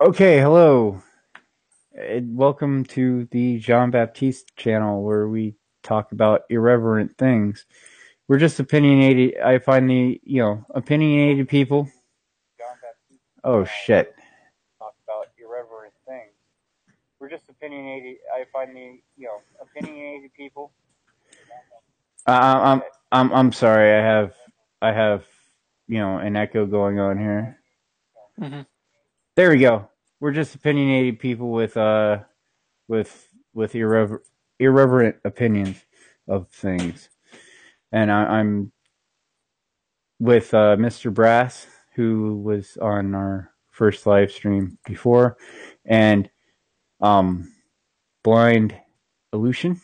Okay, hello. Welcome to the Jean Baptiste channel where we talk about irreverent things. We're just opinionated. I find opinionated people. Oh shit. Talk about irreverent things. We're just opinionated. I find opinionated people. I'm sorry. I have an echo going on here. Hmm. There we go. We're just opinionated people with irreverent opinions of things, and I'm with Mr. Brass, who was on our first live stream before, and um, Blind Illusion.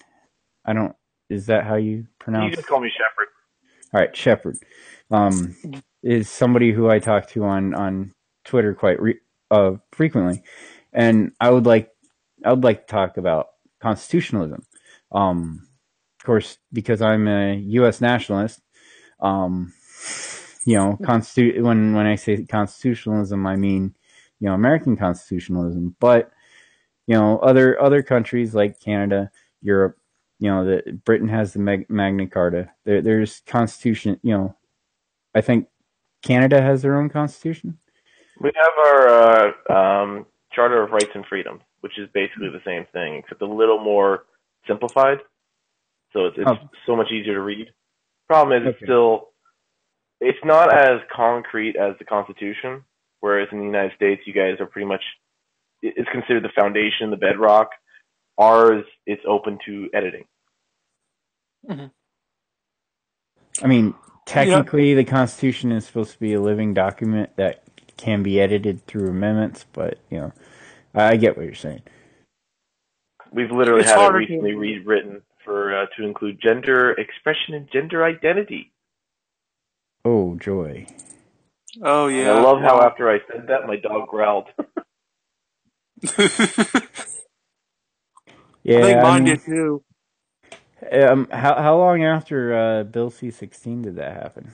I don't. Is that how you You pronounce? just call me Shepard. All right, Shepherd. Um, is somebody who I talk to on Twitter quite frequently, and I would like to talk about constitutionalism. Of course, because I'm a U.S. nationalist. Um, when I say constitutionalism, I mean American constitutionalism, but other countries like Canada, Europe, Britain has the Magna Carta. There's constitution. I think Canada has their own constitution. We have our Charter of Rights and Freedoms, which is basically the same thing, except a little more simplified. So it's Oh, so much easier to read. Problem is, okay. it's not as concrete as the Constitution. Whereas in the United States, you guys are pretty much it's considered the foundation, the bedrock. Ours, it's open to editing. Hmm. I mean, Yeah, technically, the Constitution is supposed to be a living document that can be edited through amendments, but I get what you're saying. We've literally it's had it harder recently to. rewritten for to include gender expression and gender identity. Oh, joy. Oh And I yeah, love how wow. after I said that, my dog growled. I think Yeah, I mine mean, did too. how long after Bill C-16 did that happen?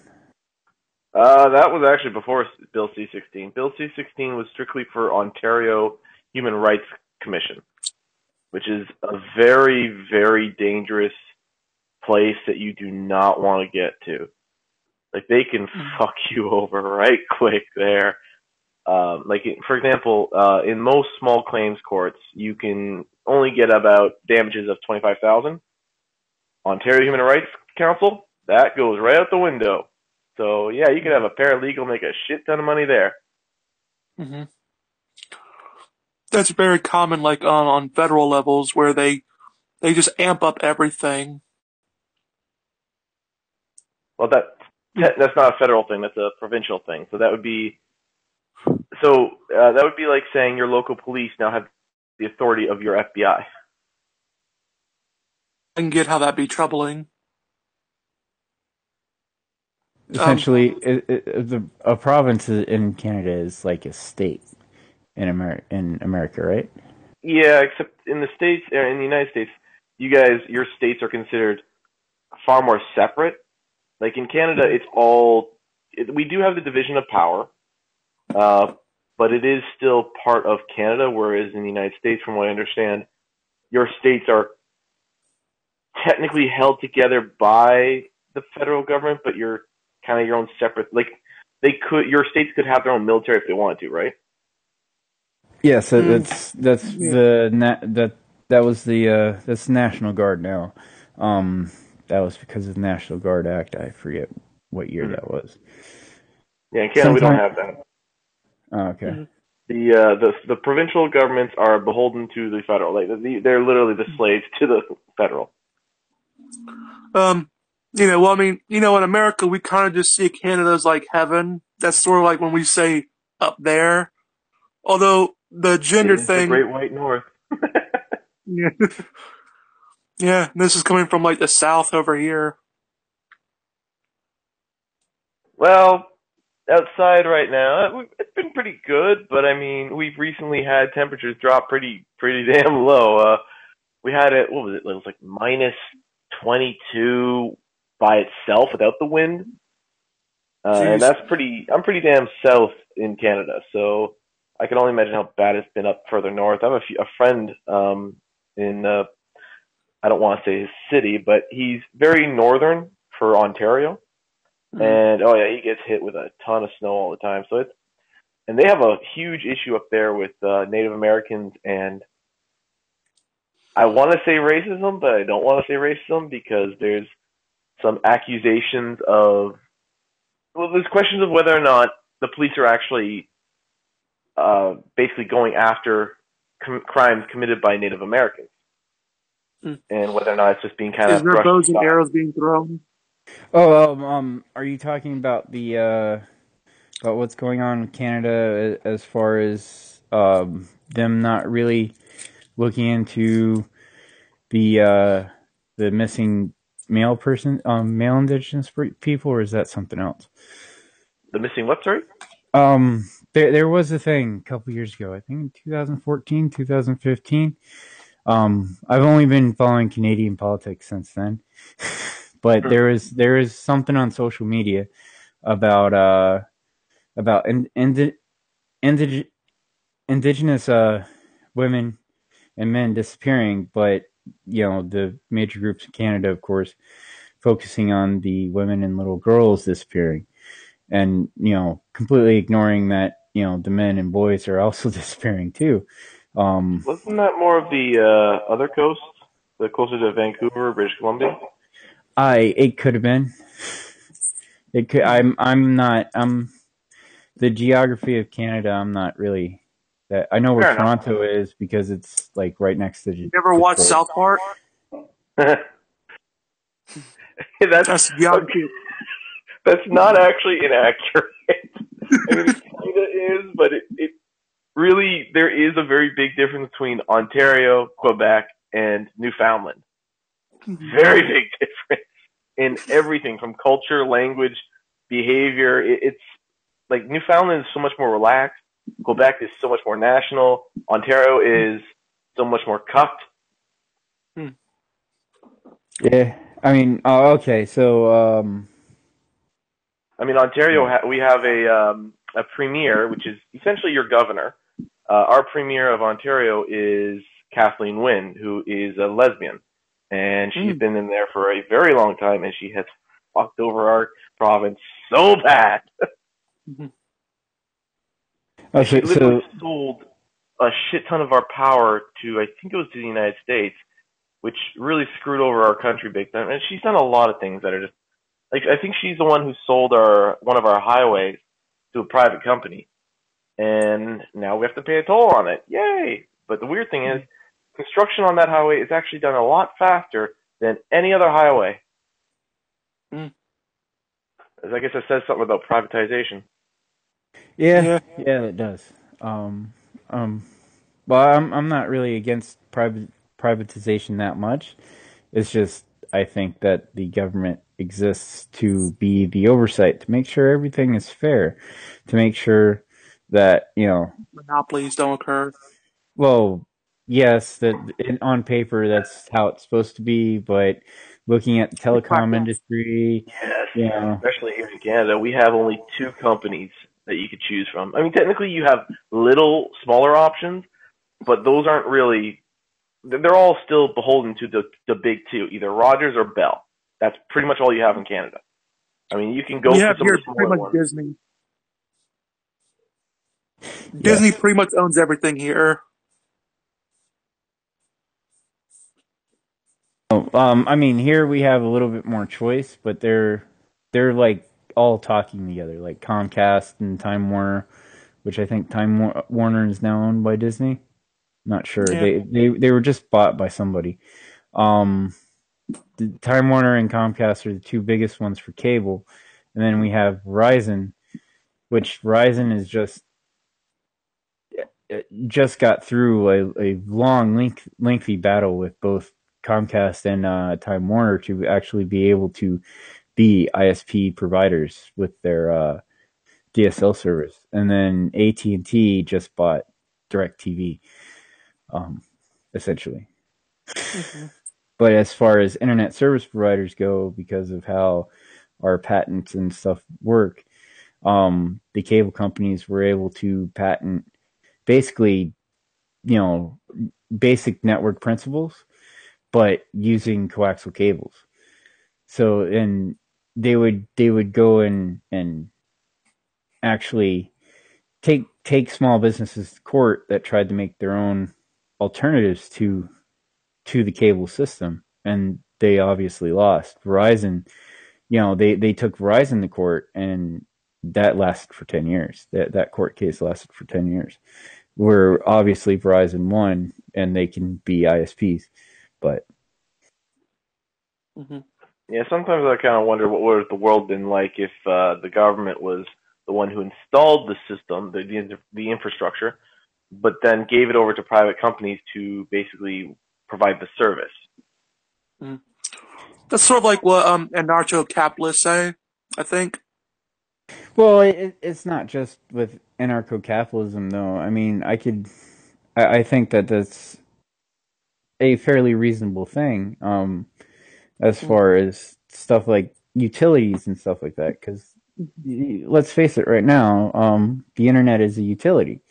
That was actually before Bill C-16. Bill C-16 was strictly for Ontario Human Rights Commission, which is a very, very dangerous place that you do not want to get to. Like, they can Mhm. fuck you over right quick there. For example, in most small claims courts, you can only get about damages of 25,000. Ontario Human Rights Council, that goes right out the window. So yeah, you could have a paralegal make a shit ton of money there. Mhm. That's very common, like on federal levels, where they just amp up everything. Well, that's not a federal thing. That's a provincial thing. So that would be like saying your local police now have the authority of your FBI. I can get how that'd be troubling. Um, Essentially, a province in Canada is like a state in America, right? Yeah, except in the states, in the United States, your states are considered far more separate. Like in Canada, we do have the division of power, uh, but it is still part of Canada. Whereas in the United States, from what I understand, your states are technically held together by the federal government, but you're kind of your own separate. Like your states could have their own military if they wanted to, right? Yes, mm, that's yeah. the that was the that's the National Guard now. Um, that was because of the National Guard Act. I forget what year Mm-hmm. that was. Yeah, in Canada we don't Sometime. have that. Oh, okay. Mhm. The provincial governments are beholden to the federal. Like they're literally the slaves to the federal. Um, well, I mean, in America, we kind of just see Canada as like heaven. That's sort of like when we say up there. Although the It gender is the thing, Great White North. yeah, yeah, this is coming from like the South over here. Well, outside right now, it's been pretty good, but I mean, we've recently had temperatures drop pretty damn low. We had it. What was it? It was like minus 22 by itself without the wind, and Jeez. that's pretty. I'm pretty damn south in Canada, so I can only imagine how bad it's been up further north. I have a friend in I don't want to say his city, but he's very northern for Ontario, Mm. and oh yeah, he gets hit with a ton of snow all the time. So it's and they have a huge issue up there with Native Americans, and I want to say racism, but I don't want to say racism because there's some accusations of there's questions of whether or not the police are actually basically going after crimes committed by Native Americans, Mm. and whether or not it's just being kind Is of there brushed bows and aside. arrows being thrown? Oh, are you talking about the about what's going on in Canada as far as them not really looking into the missing male Indigenous people, or is that something else? The missing what? Sorry. There was a thing a couple years ago, I think in 2014, 2015. I've only been following Canadian politics since then, but Hmm. there is something on social media about about indig- indigenous women and men disappearing, but the major groups in Canada, of course, focusing on the women and little girls disappearing, and completely ignoring that the men and boys are also disappearing too. Um, Wasn't that more of the other coast, the closer to Vancouver, British Columbia? I it could have been. It could. Mm. I'm not. The geography of Canada. I'm not really. That I know where Fair enough. Toronto is because it's like right next to You never watched Detroit. South Park? That's That's okay. geography. That's not actually inaccurate. I mean, it kind of is, but it really there is a very big difference between Ontario, Quebec, and Newfoundland. Very big difference in everything from culture, language, behavior. It's like Newfoundland is so much more relaxed. Quebec is so much more national. Ontario is so much more cucked. Mm. Yeah, I mean, okay, so I mean, Ontario, yeah. we have a premier, which is essentially your governor. Our premier of Ontario is Kathleen Wynne, who is a lesbian, and she's Mm. been in there for a very long time, and she has fucked over our province so bad. Mhm. Oh, And she so, literally so sold a shit ton of our power to, I think it was to the United States, which really screwed over our country big time. And she's done a lot of things that are just like I think she's the one who sold our one of our highways to a private company, and now we have to pay a toll on it. Yay! But the weird thing is, construction on that highway is actually done a lot faster than any other highway. Mm. I guess it says something about privatization. yeah, Yeah. yeah, it does. Um, um, well, I'm not really against privatization that much. It's just I think that the government exists to be the oversight, to make sure everything is fair, to make sure that Monopolies don't occur. well, yes, that on paper that's how it's supposed to be, but looking at the In telecom practice. industry, Yes, you know, especially here in Canada, we have only two companies that you could choose from. I mean, technically, you have little smaller options, but those aren't really. They're all still beholden to the big two, either Rogers or Bell. That's pretty much all you have in Canada. I mean, you can We go for have some of here the pretty smaller much ones. Disney. yeah. Disney pretty much owns everything here. I mean, here we have a little bit more choice, but they're like all talking together, like Comcast and Time Warner, which I think Warner is now owned by Disney. Not sure. Yeah. They were just bought by somebody. Um, the Time Warner and Comcast are the two biggest ones for cable, and then we have Verizon, which Verizon is just got through a long, lengthy battle with both Comcast and Time Warner to actually be able to be ISP providers with their DSL service, and then AT&T just bought DirecTV, um, essentially. Hmm. But as far as internet service providers go, because of how our patents and stuff work, the cable companies were able to patent basically, you know, basic network principles, but using coaxial cables. So, and they would go and actually take small businesses to court that tried to make their own alternatives to the cable system, and they obviously lost. Verizon, they took Verizon to court, and that lasted for 10 years. That court case lasted for 10 years. Where obviously Verizon won, and they can be ISPs, but Mm-hmm. Yeah, sometimes I kind of wonder what would the world been like if the government was the one who installed the system, the infrastructure, but then gave it over to private companies to basically provide the service. Mm-hmm. That's sort of like what anarcho-capitalists say, I think. well, it's not just with anarcho-capitalism though. I mean, I think that that's a fairly reasonable thing. As Mm-hmm. far as stuff like utilities and stuff like that, because let's face it, right now, the internet is a utility.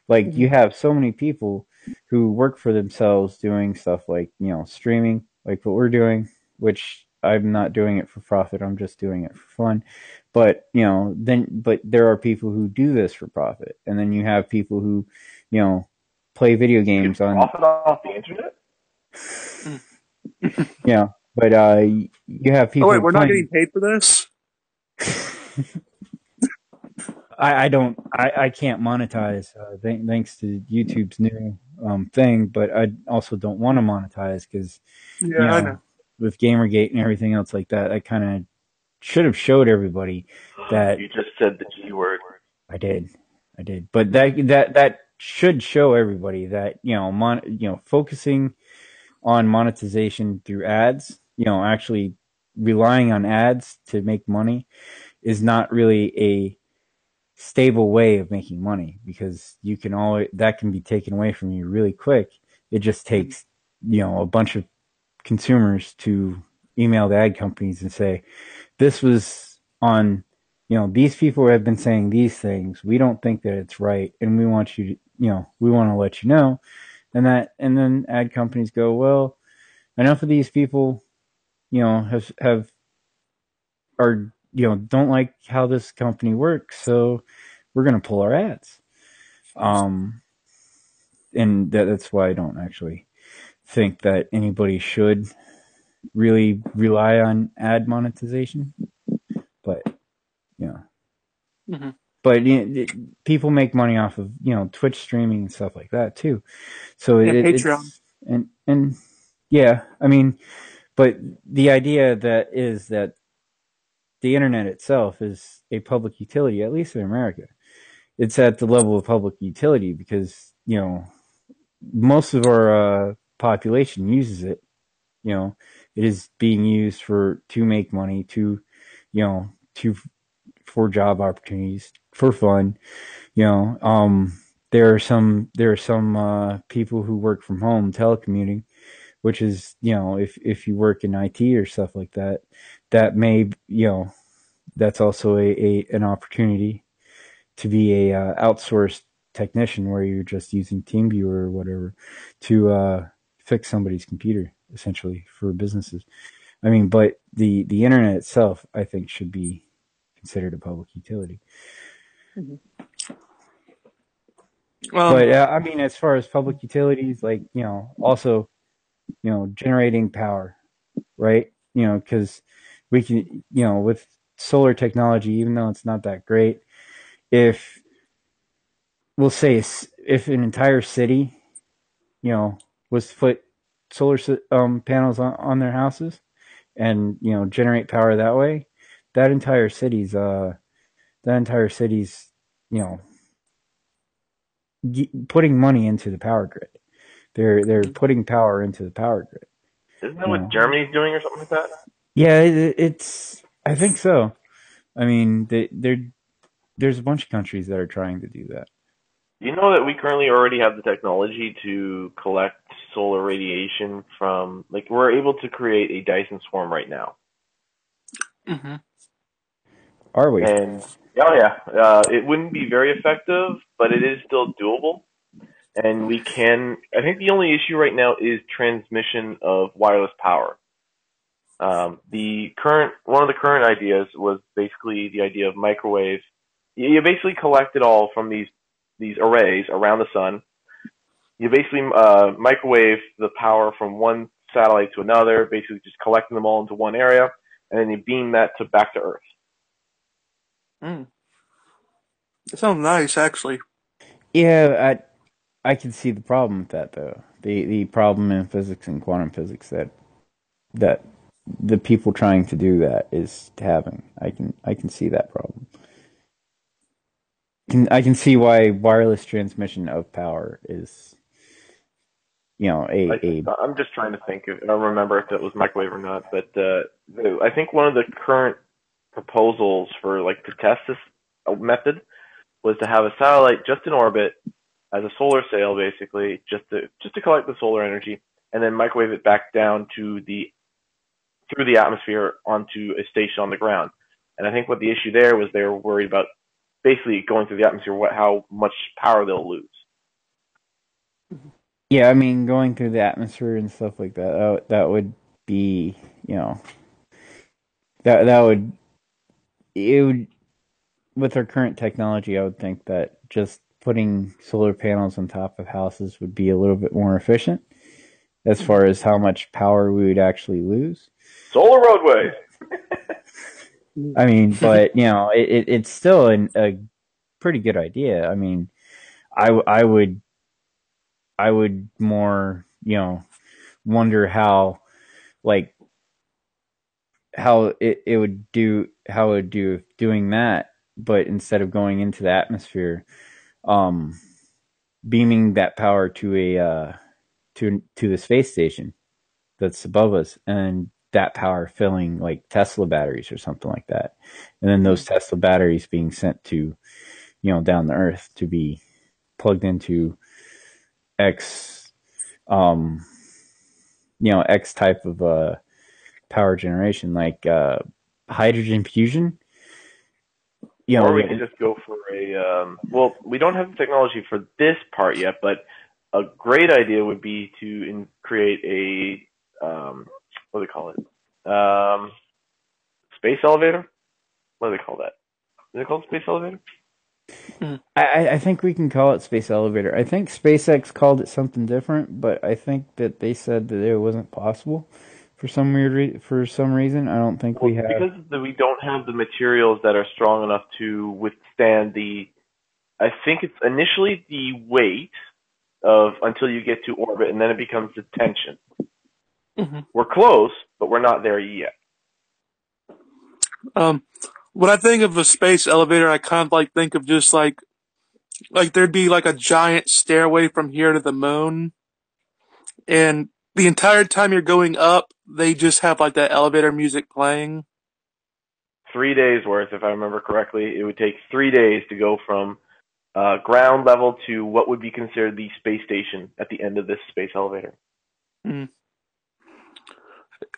Like, Mm-hmm. you have so many people who work for themselves doing stuff like, streaming, like what we're doing, which I'm not doing it for profit. I'm just doing it for fun. But, but there are people who do this for profit. And then you have people who, you know, play video You games could on, profit off the internet. but, you have Oh wait, people we're not getting playing. paid for this? I don't I can't monetize thanks to YouTube's new thing, but I also don't want to monetize because Yeah, I know. with Gamergate and everything else like that, I kind of should have showed everybody that You just said the G word. I did, but Mm-hmm. that should show everybody that focusing on monetization through ads, actually relying on ads to make money is not really a stable way of making money because you can always that can be taken away from you really quick. It just takes a bunch of consumers to email the ad companies and say this was on these people have been saying these things. We don't think that it's right, and we want you to we want to let you know. And then ad companies go, well, enough of these people have are don't like how this company works, so we're gonna pull our ads. Um, and that's why I don't actually think that anybody should really rely on ad monetization. But you know, Mm-hmm. but people make money off of Twitch streaming and stuff like that too. So And Patreon. it's and yeah, I mean, but the idea that is that the internet itself is a public utility, at least in America. It's at the level of public utility because most of our population uses it. It is being used to make money, to for job opportunities, for fun. There are some people who work from home telecommuting, which is if you work in IT or stuff like that, that may that's also an opportunity to be a outsourced technician where you're just using TeamViewer or whatever to fix somebody's computer, essentially, for businesses. I mean, but the internet itself, I think, should be considered a public utility. Mm-hmm. But I mean, as far as public utilities, like also generating power, right? Because we can with solar technology, even though it's not that great, if we'll say if an entire city was to put solar panels on their houses and generate power that way, that entire city's you know putting money into the power grid. They're putting power into the power grid. Isn't that You what know, Germany's doing or something like that? yeah, it's I think so. I mean, there's a bunch of countries that are trying to do that. You know that we currently already have the technology to collect solar radiation from, like, we're able to create a Dyson swarm right now. Mm-hmm. Are we? And, oh yeah, it wouldn't be very effective, but it is still doable. and we can. I think the only issue right now is transmission of wireless power. One of the current ideas was basically the idea of microwave. You basically collect it all from these arrays around the sun. You basically microwave the power from one satellite to another, basically just collecting them all into one area, and then you beam that back to Earth. Mm. It sounds nice, actually. Yeah, I can see the problem with that though. The problem in physics and quantum physics that the people trying to do that is having. I can see that problem. I can see why wireless transmission of power is, a I'm just trying to think. I don't remember if it was microwave or not, but I think one of the current proposals for to test this method was to have a satellite just in orbit as a solar sail, basically, just to collect the solar energy, and then microwave it back down through the atmosphere onto a station on the ground. And I think what the issue there was they were worried about basically going through the atmosphere, how much power they'll lose. Yeah, I mean, going through the atmosphere and stuff like that would be, that would it would with our current technology, I would think that just putting solar panels on top of houses would be a little bit more efficient as far as how much power we would actually lose. Solar roadways. I mean, but it's still a pretty good idea. I mean, I would more wonder like how it would do doing that, but instead of going into the atmosphere, um, beaming that power to to the space station that's above us, and that power filling like Tesla batteries or something like that, and then those Tesla batteries being sent to down the Earth to be plugged into X X type of power generation, like hydrogen fusion. Or we could just go for well, we don't have the technology for this part yet, but a great idea would be to create a, what do they call it? Space elevator? What do they call that? Is it called space elevator? I think we can call it space elevator. I think SpaceX called it something different, but I think that they said that it wasn't possible for some for some reason. I don't think we have, because we don't have the materials that are strong enough to withstand I think it's initially the weight of until you get to orbit, and then it becomes the tension. Mm-hmm. We're close, but we're not there yet. When I think of a space elevator, I kind of think of just like there'd be like a giant stairway from here to the moon, and the entire time you're going up, they just have like that elevator music playing. 3 days worth, if I remember correctly. It would take 3 days to go from ground level to what would be considered the space station at the end of this space elevator. Mm.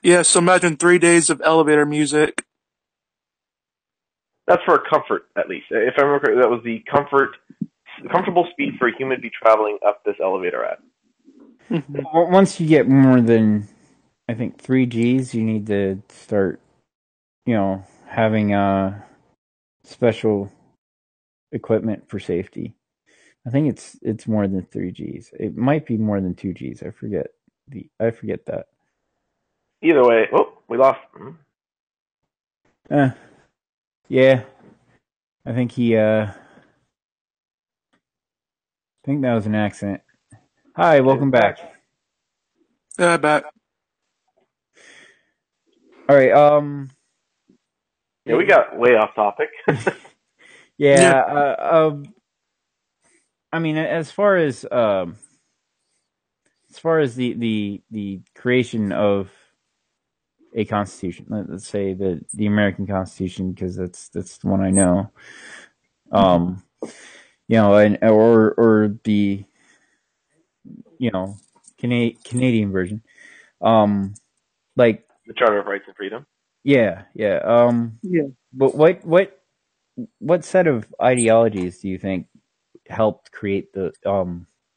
Yeah, so imagine 3 days of elevator music. That's for comfort, at least. If I remember correctly, that was the comfortable speed for a human to be traveling up this elevator at. Mm-hmm. Once you get more than, I think, 3 Gs, you need to start, having special equipment for safety. I think it's more than 3 Gs. It might be more than 2 Gs. I forget that. Either way, we lost. Yeah. I think I think that was an accident. Hi, welcome back. Yeah, I bet. All right. Yeah, we got way off topic. Yeah. I mean, as far as the creation of a constitution, let's say the American Constitution, because that's the one I know. Or the Canadian version. Like the Charter of Rights and Freedom. Yeah. Yeah. But what set of ideologies do you think helped create the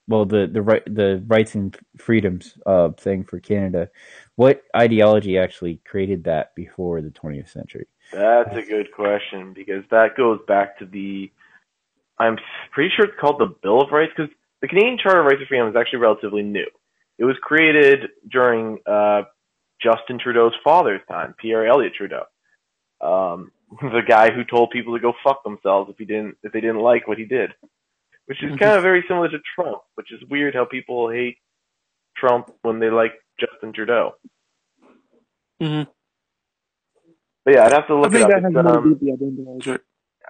well, the rights and freedoms thing for Canada. What ideology actually created that before the 20th century? That's a good question because that goes back to the. I'm pretty sure it's called the Bill of Rights because the Canadian Charter of Rights and Freedom is actually relatively new. It was created during Justin Trudeau's father's time, Pierre Elliott Trudeau, the guy who told people to go fuck themselves if they didn't like what he did, which is kind of very similar to Trump, which is weird how people hate Trump when they like Justin Trudeau. Hmm. But yeah, I'd have to I look it think up. that It's has more to do with the identity.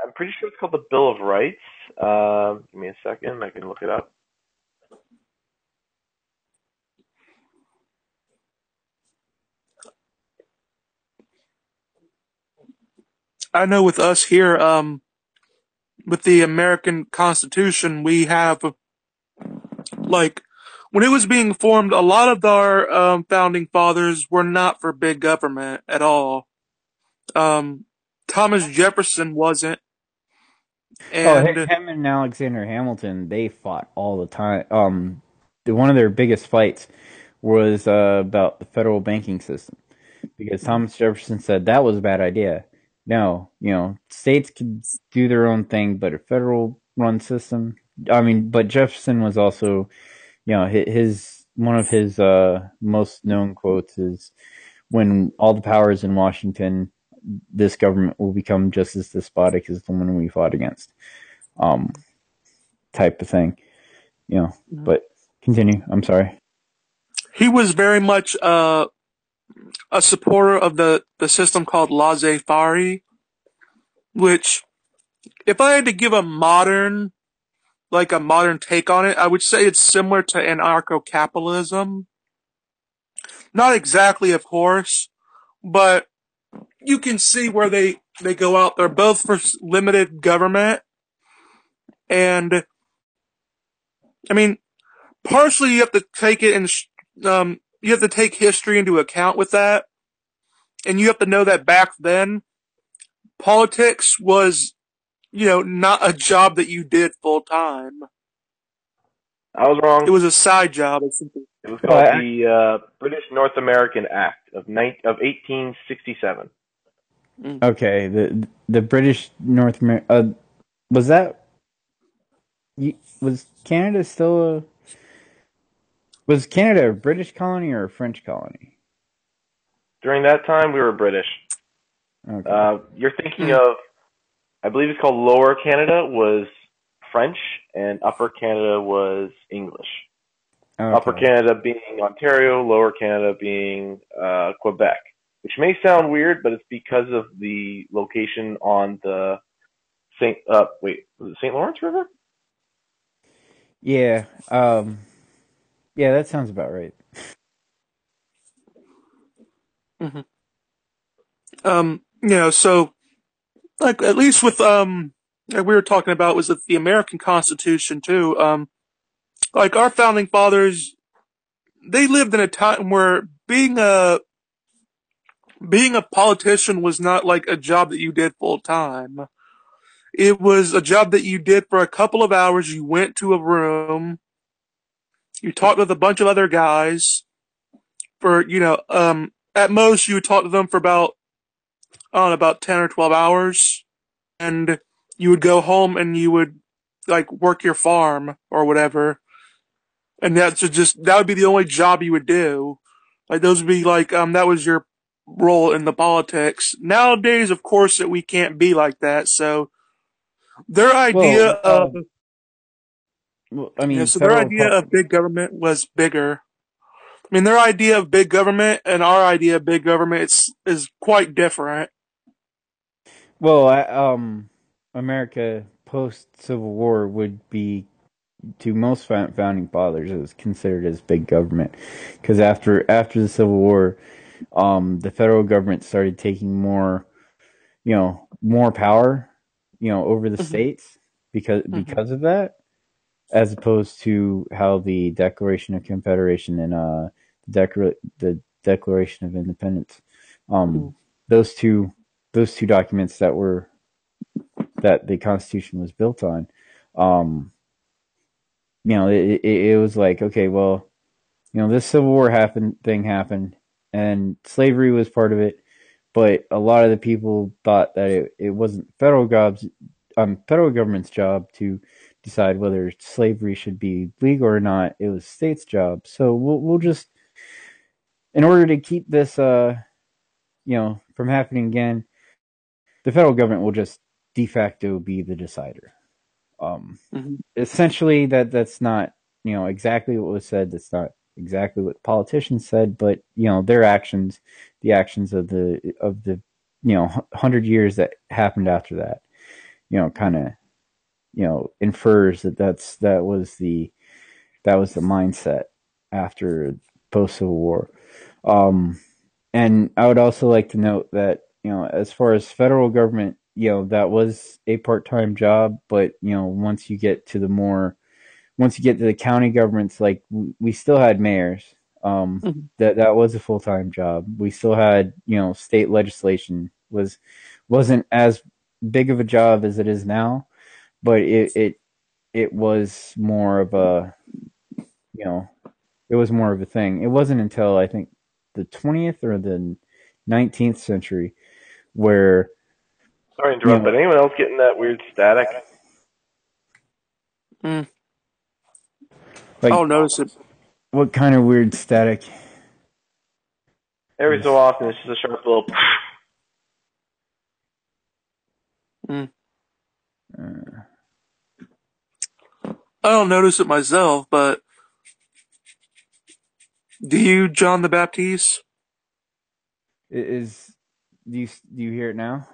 I'm pretty sure it's called the Bill of Rights. Give me a second, I can look it up. I know with us here, with the American Constitution, we have like when it was being formed, a lot of our founding fathers were not for big government at all. Um, Thomas Jefferson wasn't, Oh, and him and Alexander Hamilton, they fought all the time. One of their biggest fights was about the federal banking system because Thomas Jefferson said that was a bad idea. No, states could do their own thing, but a federal run system. I mean, but Jefferson was also, his one of his most known quotes is, "When all the power is in Washington, this government will become just as despotic as the one we fought against." Um, type of thing, But continue. I'm sorry. he was very much a supporter of the system called laissez-faire, which, if I had to give a modern take on it, I would say it's similar to anarcho-capitalism. Not exactly, of course, but you can see where they go out. They're both for limited government, and I mean, partially you have to take it and you have to take history into account with that, and you have to know that back then politics was, not a job that you did full time. I was It wrong. was a side job. It was Well, called the British North American Act of 1867. Mm. okay. The British North America was that was Canada still a was Canada a British colony or a French colony? During that time, we were British. Okay. You're thinking Mm. of, I believe it's called Lower Canada was French, and Upper Canada was English. Upper Okay. Canada being Ontario, Lower Canada being Quebec, which may sound weird, but it's because of the location on the was it St. Lawrence River? Yeah. Yeah, that sounds about right. Hmm. So like at least with like we were talking about was with the American Constitution too. Like our founding fathers, they lived in a time where being a politician was not like a job that you did full time. It was a job that you did for a couple of hours. You went to a room, you talked with a bunch of other guys for, at most you would talk to them for about, I don't know, about 10 or 12 hours. And you would go home and you would like work your farm or whatever. And that would be the only job you would do. Like those would be like, that was your role in the politics. Nowadays, of course, that we can't be like that. So their idea Well, of I Yeah, mean, so their idea of big government was bigger. I mean, their idea of big government and our idea of big government is quite different. well, America post Civil War would be to most founding fathers is considered as big government because after the Civil War, the federal government started taking more power, over the Hmm. states because Hmm. because of that, as opposed to how the Declaration of Confederation and the Declaration of Independence, Hmm. um, those two documents that the Constitution was built on, um, it was like, okay, well, this Civil War happened, and slavery was part of it, but a lot of the people thought that it wasn't federal government's job to decide whether slavery should be legal or not. It was states' job. So we'll just, in order to keep this, from happening again, the federal government will just de facto be the decider. Um, Mm-hmm. Essentially, that's not exactly what was said. That's not exactly what politicians said, but their actions, the actions of the 100 years that happened after that, kind of infers that was the mindset after post Civil War. Um, and I would also like to note that, as far as federal government, that was a part-time job, but once you get to the county governments, like we still had mayors. Mm-hmm. That was a full-time job. We still had, state legislation wasn't as big of a job as it is now, but it was more of a, you know, it was more of a thing. It wasn't until I think the 20th or the 19th century where, Sorry to you interrupt, know, but anyone else getting that weird static? Mm. like I'll notice it. what kind of weird static Every so is. often, it's just a sharp little. Mm. Uh, I don't notice it myself, but do you, John the Baptiste? is do you hear it now?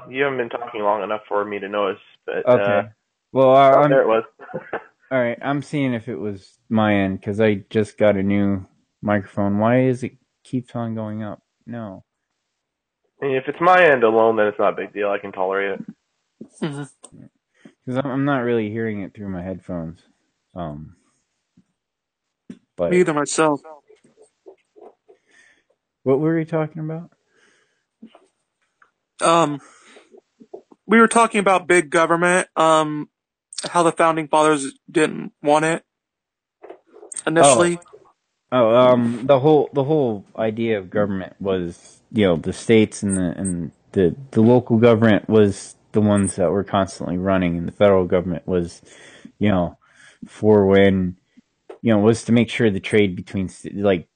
You haven't been talking long enough for me to notice, but Okay. Well, oh, I'm there it was. all right. I'm seeing if it was my end because I just got a new microphone. Why is it keeps on going up? No, And if it's my end alone, then it's not a big deal. I can tolerate it. Mm-hmm. because I'm not really hearing it through my headphones. Um, Me but either myself. what were we talking about? Um, we were talking about big government. How the founding fathers didn't want it Oh, initially. the whole idea of government was, the states and the local government was the ones that were constantly running, and the federal government was, you know, for when, was to make sure the trade between, like,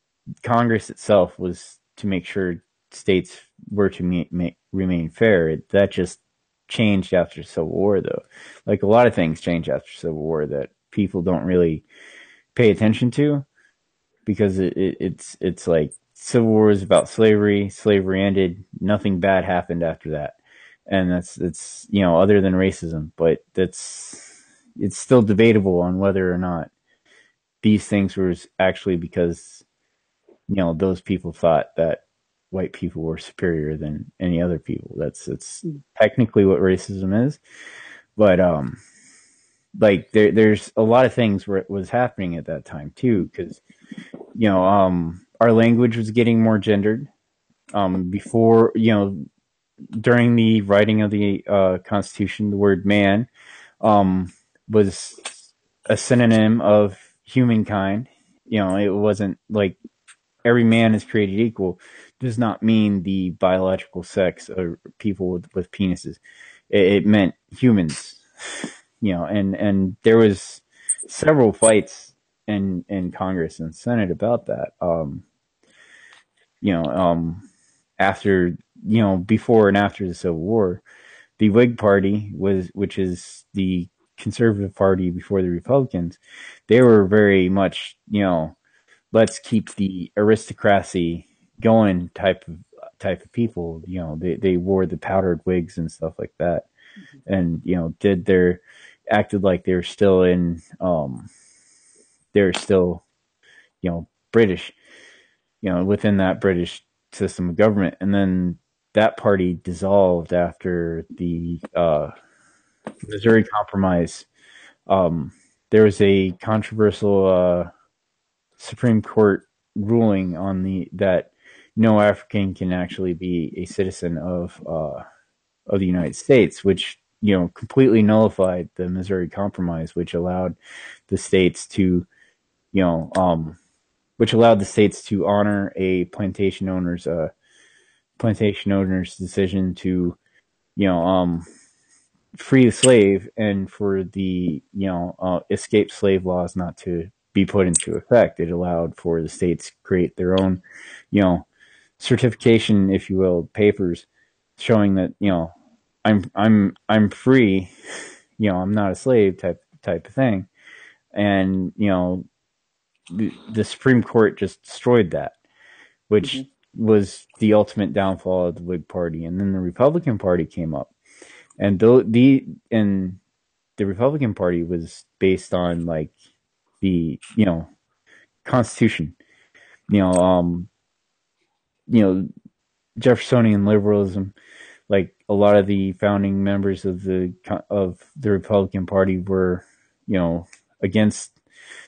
Congress itself was to make sure states were to remain fair. That just changed after the Civil War, though. Like a lot of things changed after Civil War that people don't really pay attention to because it's like Civil War is about slavery. Slavery ended. Nothing bad happened after that, and that's other than racism, but it's still debatable on whether or not these things were actually because those people thought that white people were superior than any other people. That's technically what racism is, but like there's a lot of things where it was happening at that time too, because our language was getting more gendered. Before, during the writing of the Constitution, the word man was a synonym of humankind. It wasn't like every man is created equal. Does not mean the biological sex of people with penises. It meant humans. And there was several fights in Congress and Senate about that. You know, after before and after the Civil War, the Whig Party which is the conservative party before the Republicans, they were very much let's keep the aristocracy going type of people. They wore the powdered wigs and stuff like that, and acted like they're still British, within that British system of government. And then that party dissolved after the Missouri Compromise. Um, there was a controversial Supreme Court ruling on the that no African can actually be a citizen of the United States, which completely nullified the Missouri Compromise, which allowed the states to, you know, honor a plantation owner's decision to, you know, free the slave, and for the escaped slave laws not to be put into effect. It allowed for the states to create their own, you know, certification, if you will, papers showing that I'm free. I'm not a slave type of thing, and the Supreme Court just destroyed that, which Mm-hmm. was the ultimate downfall of the Whig Party. And then the Republican Party came up, and the Republican Party was based on like the Constitution, you know, um, you know, Jeffersonian liberalism. Like a lot of the founding members of the Republican Party were, against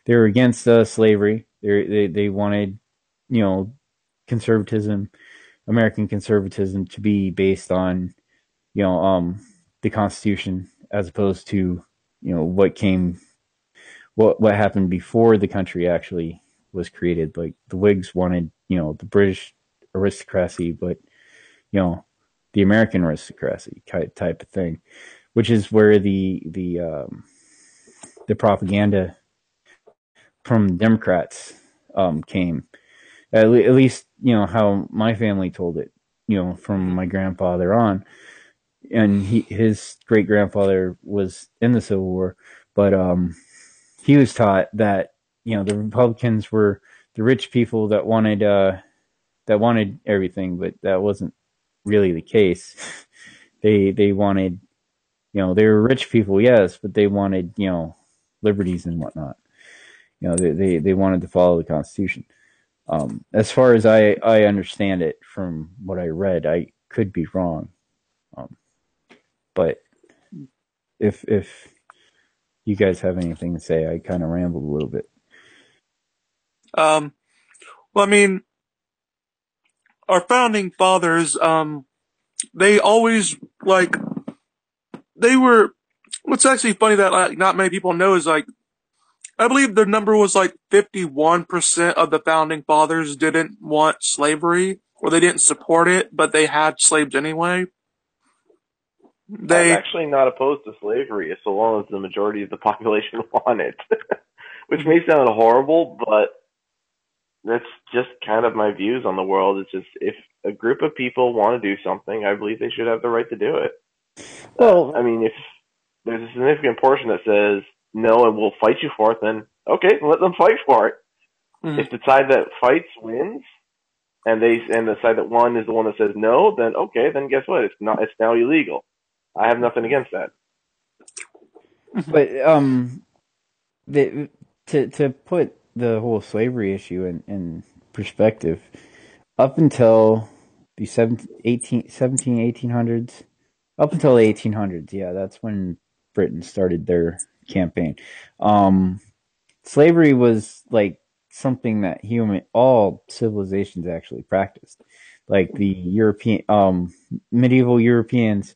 they were against slavery. They wanted, you know, conservatism, American conservatism, to be based on, you know, um, the Constitution, as opposed to, what happened before the country actually was created. Like the Whigs wanted, the British aristocracy, but you know, the American aristocracy type of thing, which is where the propaganda from Democrats came. At least how my family told it. From my grandfather on, and his great grandfather was in the Civil War, but he was taught that the Republicans were the rich people that wanted everything, but that wasn't really the case. They wanted, they were rich people, yes, but they wanted liberties and whatnot. They wanted to follow the Constitution. As far as I understand it from what I read, I could be wrong, um, but if you guys have anything to say, I kind of rambled a little bit. Um, well, I mean, our founding fathers, they always like they were. What's actually funny that like not many people know is like I believe the number was like 51% of the founding fathers didn't want slavery or they didn't support it, but they had slaves anyway. I'm They actually not opposed to slavery so long as the majority of the population want it. Which may sound horrible, but that's just kind of my views on the world. It's just if a group of people want to do something, I believe they should have the right to do it. I Well, mean, if there's a significant portion that says no and we'll fight you for it, then okay, let them fight for it. mm, If the side that fights wins, and the side that won is the one that says no, then okay, then guess what? It's now illegal. I have nothing against that. mhm. but the, to put the whole slavery issue in perspective, up until the 1800s, up until the 1800s, yeah, that's when Britain started their campaign. Um, Slavery was like something that all civilizations actually practiced. Like the medieval Europeans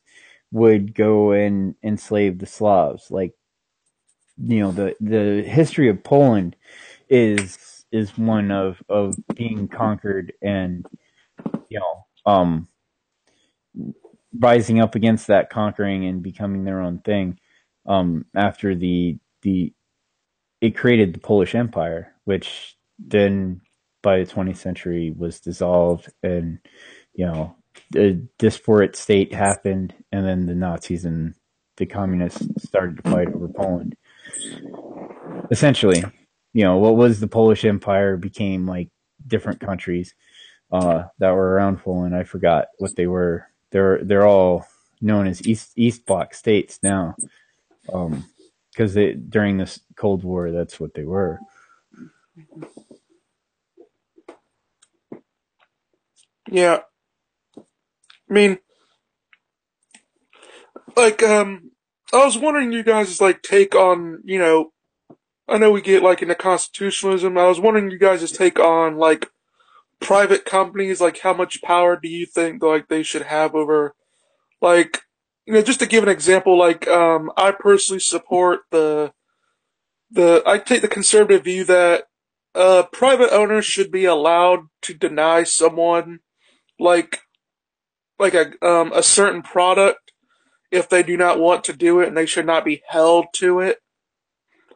would go and enslave the Slavs. Like the history of Poland is one of being conquered and you know um rising up against that conquering and becoming their own thing. After the it created the Polish Empire, which then by the 20th century was dissolved, and the disparate state happened, and then the Nazis and the communists started to fight over Poland. Essentially, what was the Polish Empire became like different countries that were around Poland. I forgot what they were. They're all known as East Bloc states now, because during this Cold War, that's what they were. Yeah, I mean, like I was wondering you guys' like take on I know we get like into constitutionalism. I was wondering you guys' take on like private companies. Like, how much power do you think like they should have over like just to give an example, like I personally support I take the conservative view that private owners should be allowed to deny someone like a certain product if they do not want to do it, and they should not be held to it.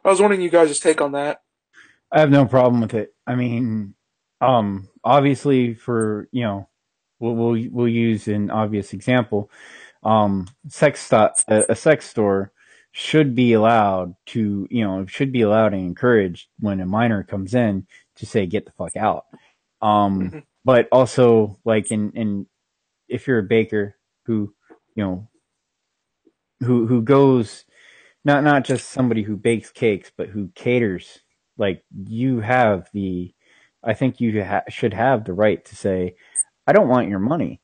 I was wondering you guys' take on that. I have no problem with it. I mean, obviously, we'll use an obvious example. A sex store should be allowed to, should be allowed and encouraged when a minor comes in to say, get the fuck out. Mm-hmm. But also, like, in if you're a baker who, you know, who goes, not just somebody who bakes cakes, but who caters, like, you have the, I think you should have the right to say, I don't want your money.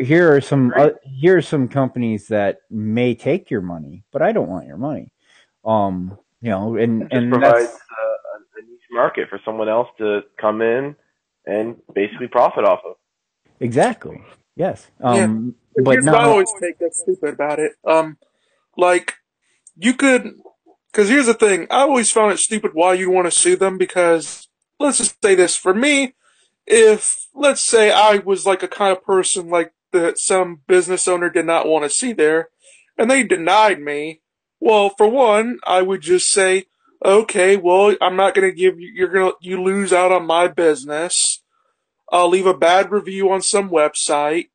Here are some companies that may take your money, but I don't want your money. It just And provides that's a niche market for someone else to come in and basically profit off of. exactly, yes. Yeah. But Here's what I not always take that's stupid about it. Like you could, because here's the thing. I always found it stupid why you want to sue them because let's just say this for me. If let's say I was like a kind of person like that some business owner did not want to see there, and they denied me. Well, for one, I would just say, okay, well, I'm not going to give you. You lose out on my business. I'll leave a bad review on some website.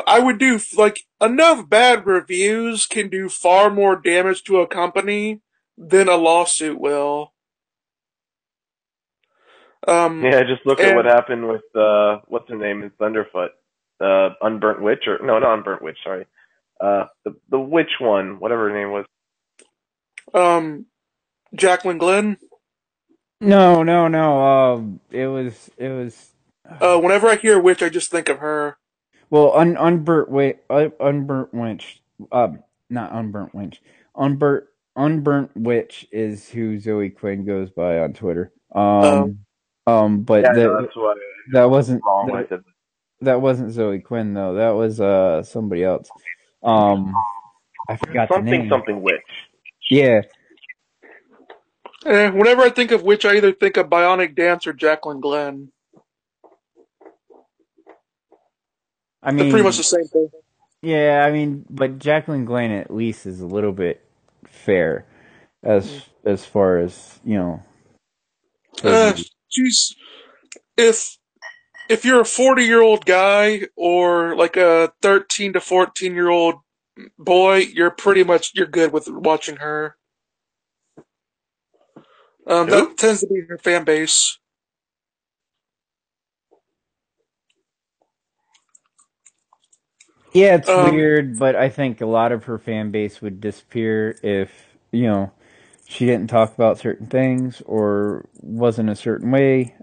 I would do like enough bad reviews can do far more damage to a company than a lawsuit will. Um, Yeah, just look at what and happened with what's her name in Thunderfoot, Unburnt Witch, or no, not Unburnt Witch, sorry, the witch one, whatever her name was. um, Jaclyn Glenn. no, no, no. It was. Whenever I hear witch, I just think of her. Well, unburnt winch. Not unburnt winch. Unburnt witch is who Zoe Quinn goes by on Twitter. Um, Yeah, But I know that's why that I was wasn't wrong when I said that wasn't Zoe Quinn though. That was somebody else. I forgot the something name. something witch. Yeah, whenever I think of witch, I either think of Bionic Dance or Jaclyn Glenn. I They're pretty much the mean, same thing. yeah, I mean, but Jacqueline Glenn at least is a little bit fair as far as her Uh, view. she's if if you're a 40-year-old guy or like a 13 to 14-year-old boy, you're good with watching her. Who? That tends to be her fan base. Yeah, it's Um, weird, but I think a lot of her fan base would disappear if she didn't talk about certain things or wasn't a certain way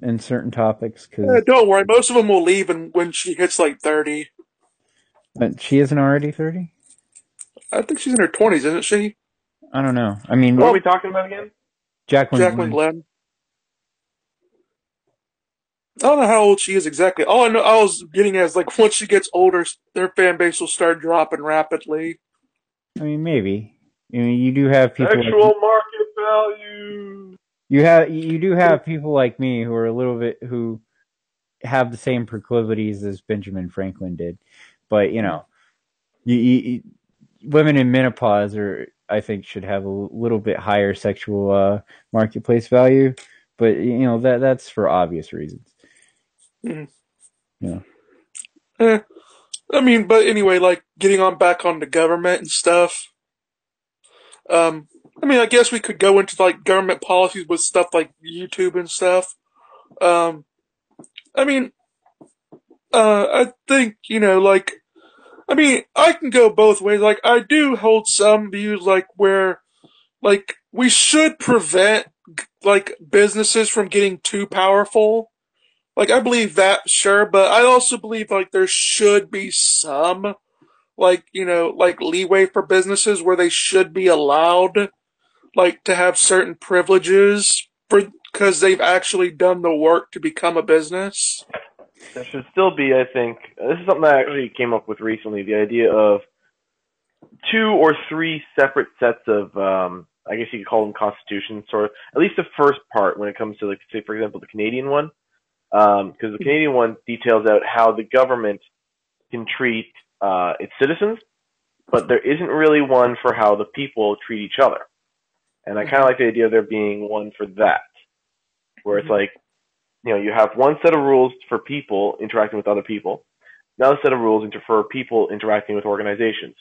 in certain topics. Because don't worry, most of them will leave and when she hits like 30. she isn't already 30. I think she's in her 20s, isn't she? I don't know. I What are mean, we Well, talking about again? Jacqueline Jaclyn Glenn. Glenn. I don't know how old she is exactly. All I know, I was getting at is like once she gets older, their fan base will start dropping rapidly. I mean, maybe. I mean, you do have people like Actual market value. you do have people like me who are a little bit who have the same proclivities as Benjamin Franklin did, but women in menopause are I think should have a little bit higher sexual marketplace value, but that's for obvious reasons. Mhm. Yeah. Eh, I mean, but anyway, like getting on back on the government and stuff. Um, I mean, I guess we could go into like government policies with stuff like YouTube and stuff. Um, I mean, I think I mean, I can go both ways. Like, I do hold some views, like where like we should prevent like businesses from getting too powerful. Like, I believe that, sure, but I also believe like there should be some like leeway for businesses where they should be allowed like to have certain privileges for because they've actually done the work to become a business. there should still be, I think, this is something I actually came up with recently, the idea of two or three separate sets of, I guess you could call them constitutions, sort of, at least the first part when it comes to, like, say, for example, the Canadian one, because the Canadian one details out how the government can treat its citizens, but there isn't really one for how the people treat each other. And I kind of Mm-hmm. like the idea of there being one for that, where it's Mm-hmm. like, you have one set of rules for people interacting with other people, another set of rules for people interacting with organizations.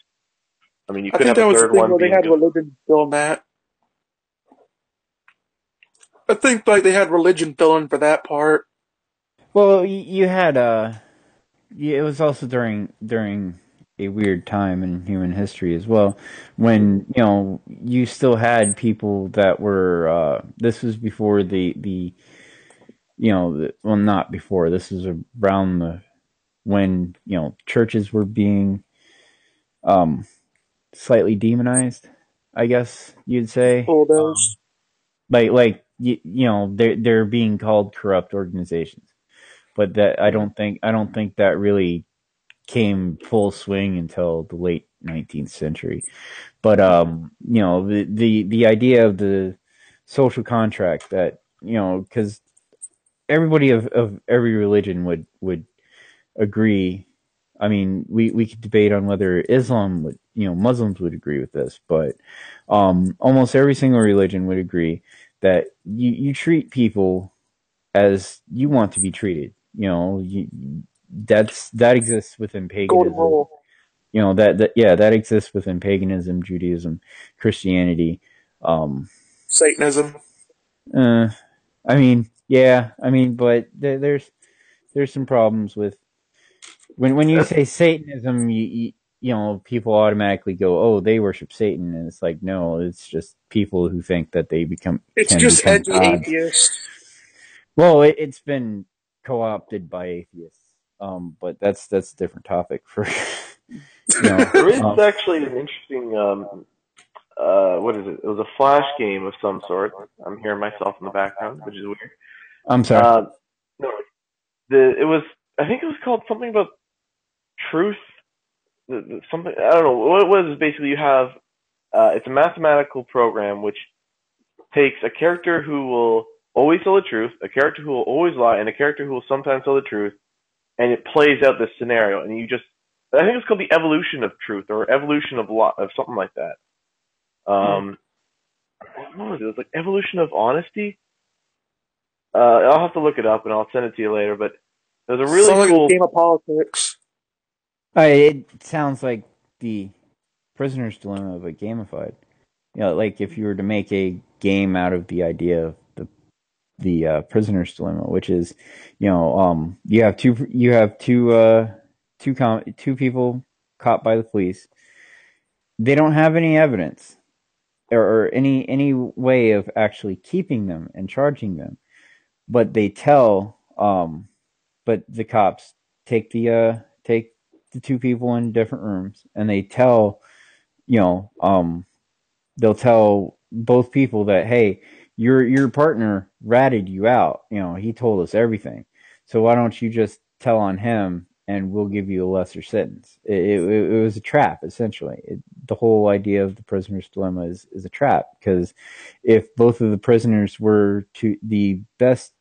I mean, you I could think have a that was the third thing one where they being had just, religion fill in that. I think like they had religion fill in for that part. Well, you had yeah, it was also during a weird time in human history as well, when you still had people that were. This was before the well, not before. This was around the when churches were being um slightly demonized, I guess you'd say. Bulldoze. Like they're being called corrupt organizations, but that Mm-hmm. I don't think that really came full swing until the late 19th century. But the idea of the social contract that because everybody of every religion would agree. I mean, we could debate on whether Islam would, Muslims would agree with this, but almost every single religion would agree that you treat people as you want to be treated. That exists within Golden paganism. rule. That yeah, that exists within paganism, Judaism, Christianity. Um, Satanism. uh, I mean, yeah, I mean, but there's some problems with when you that's, say Satanism, people automatically go, oh, they worship Satan, and it's like, no, it's just people who think that they It's can just become edgy gods. atheists. Well, it's been co-opted by atheists, but that's a different topic for you know. there is actually an interesting, what is it? It was a flash game of some sort. I'm hearing myself in the background, which is weird. I'm sorry. Uh, no, it was, I think it was called something about truth. Something, I don't know what it was. Is basically you have, it's a mathematical program which takes a character who will always tell the truth, a character who will always lie, and a character who will sometimes tell the truth, and it plays out this scenario. And you just, I think it's called the evolution of truth or evolution of of something like that. Hmm. Um, what was it? It was like evolution of honesty. I'll have to look it up and I'll send it to you later. But it was a really Sounds like a cool. game of politics. It sounds like the prisoner's dilemma, but gamified. Like if you were to make a game out of the idea of the prisoner's dilemma, which is, you have two people caught by the police. They don't have any evidence or any way of actually keeping them and charging them, but they tell but the cops take the two people in different rooms and they tell you know they'll tell both people that, hey, your partner ratted you out. He told us everything. So why don't you just tell on him and we'll give you a lesser sentence? It was a trap, essentially. The whole idea of the prisoner's dilemma is a trap, because if both of the prisoners were to the best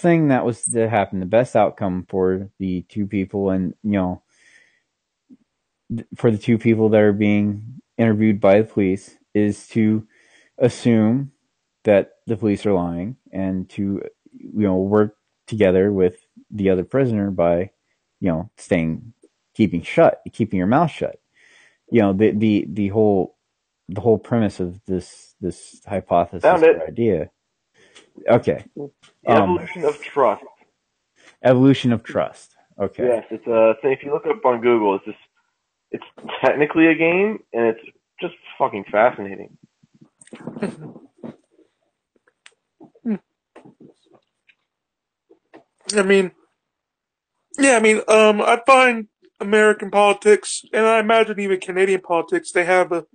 thing that was to happen, the best outcome for the two people, and for the two people that are being interviewed by the police, is to assume that the police are lying and to work together with the other prisoner by staying keeping your mouth shut. The whole premise of this hypothesis Found it. or idea. Okay. The evolution of trust. Evolution of trust. Okay. Yes, it's a thing. If you look it up on Google, it's just, it's technically a game, and it's just fucking fascinating. I mean, yeah, I mean, I find American politics, and I imagine even Canadian politics, they have a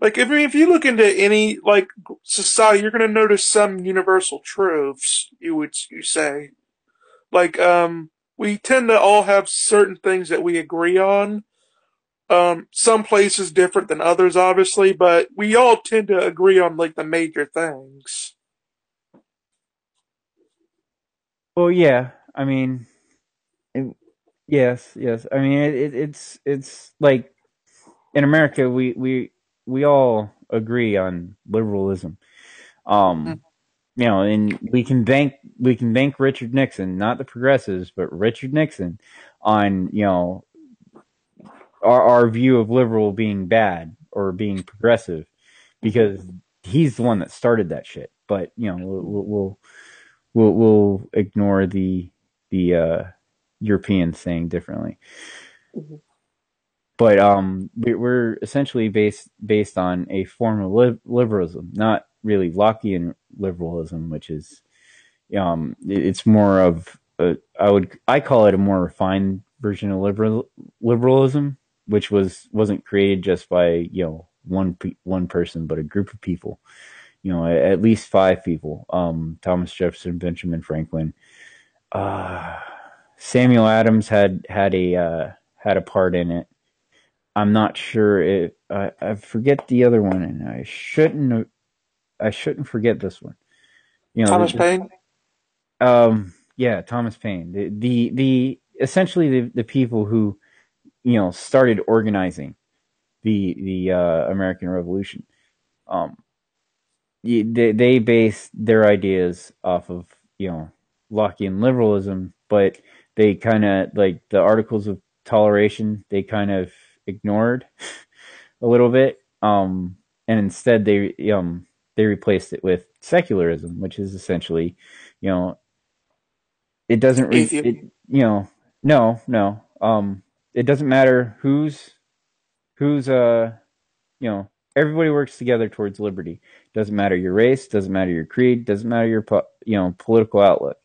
like. I mean, if you look into any like society, you're going to notice some universal truths. You say, Like, we tend to all have certain things that we agree on. Some places different than others, obviously, but we all tend to agree on like the major things. Well, yeah. I mean, it, yes, yes. I mean, it's like in America, we all agree on liberalism. Um, and we can thank Richard Nixon, not the progressives, but Richard Nixon, on our view of liberal being bad or being progressive, because he's the one that started that shit. But we'll ignore the Europeans saying differently. But we're essentially based on a form of liberalism, not really Lockean liberalism, which is it's more of I call it a more refined version of liberalism, which wasn't created just by one person, but a group of people. At least five people: Thomas Jefferson, Benjamin Franklin, uh, Samuel Adams had a part in it. I'm not sure if I forget the other one, and I shouldn't forget this one. You know, Thomas Paine. yeah, Thomas Paine, the essentially the people who started organizing the American Revolution. Um, they based their ideas off of Lockean liberalism, but they kind of like the Articles of Toleration. They kind of ignored a little bit, and instead they replaced it with secularism, which is essentially, you know, it doesn't Atheist. no, no, it doesn't matter who's everybody works together towards liberty. Doesn't matter your race, doesn't matter your creed, doesn't matter your political outlook,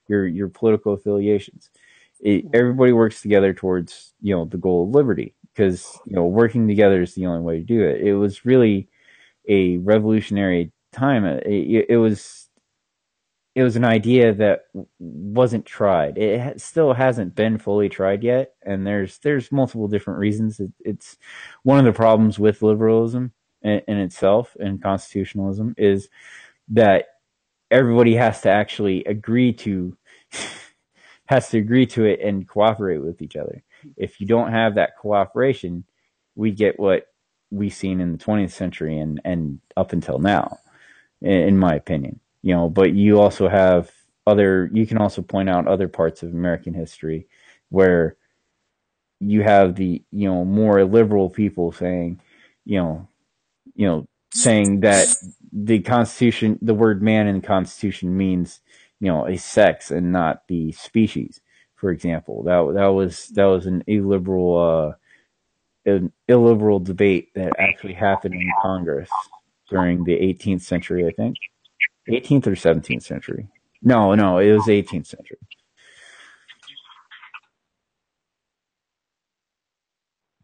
your political affiliations. Everybody works together towards the goal of liberty, because working together is the only way to do it. It was really a revolutionary time. It was an idea that wasn't tried. It still hasn't been fully tried yet, and there's multiple different reasons. It's one of the problems with liberalism in itself, and constitutionalism, is that everybody has to agree to it and cooperate with each other. If you don't have that cooperation, we get what we've seen in the 20th century and up until now, in my opinion. But you can also point out other parts of American history where you have the more liberal people saying, you know, saying that the word man in the Constitution means a sex and not the species. For example, that was an illiberal debate that actually happened in Congress during the 18th century, I think. 18th or 17th century. No, no, it was 18th century.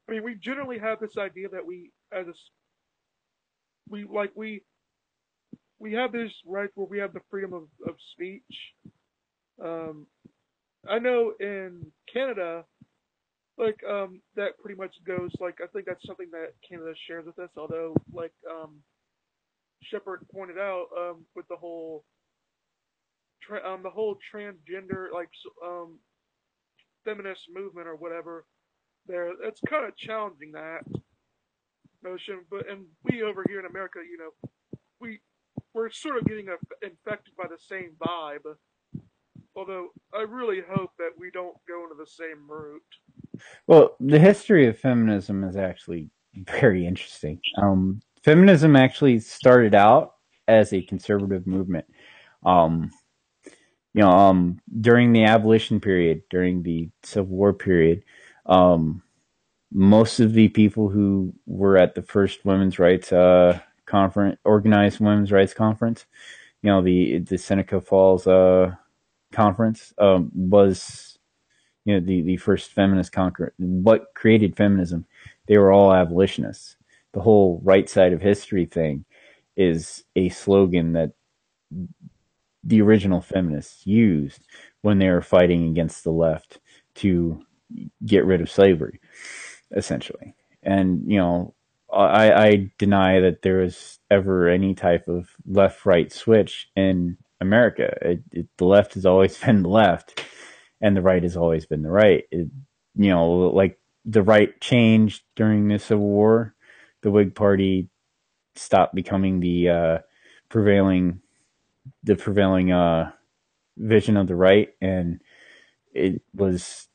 I mean, we generally have this idea that we like we have this right where we have the freedom of speech. Um, I know in Canada, that pretty much goes like I think that's something that Canada shares with us. Although, Shepard pointed out, with the whole transgender feminist movement or whatever, there it's kind of challenging that notion. But and we over here in America, we we're sort of getting infected by the same vibe. Although I really hope that we don't go into the same route. Well, the history of feminism is actually very interesting. Feminism actually started out as a conservative movement. Um, during the abolition period, during the Civil War period, um, most of the people who were at the first women's rights conference, organized women's rights conference, the Seneca Falls conference, was the first feminist conquer. What created feminism? They were all abolitionists. The whole right side of history thing is a slogan that the original feminists used, when they were fighting against the left to get rid of slavery, essentially. And I deny that there was ever any type of left-right switch in America. The left has always been the left, and the right has always been the right. Like the right changed during the Civil War. The Whig Party stopped becoming prevailing the prevailing vision of the right, and it was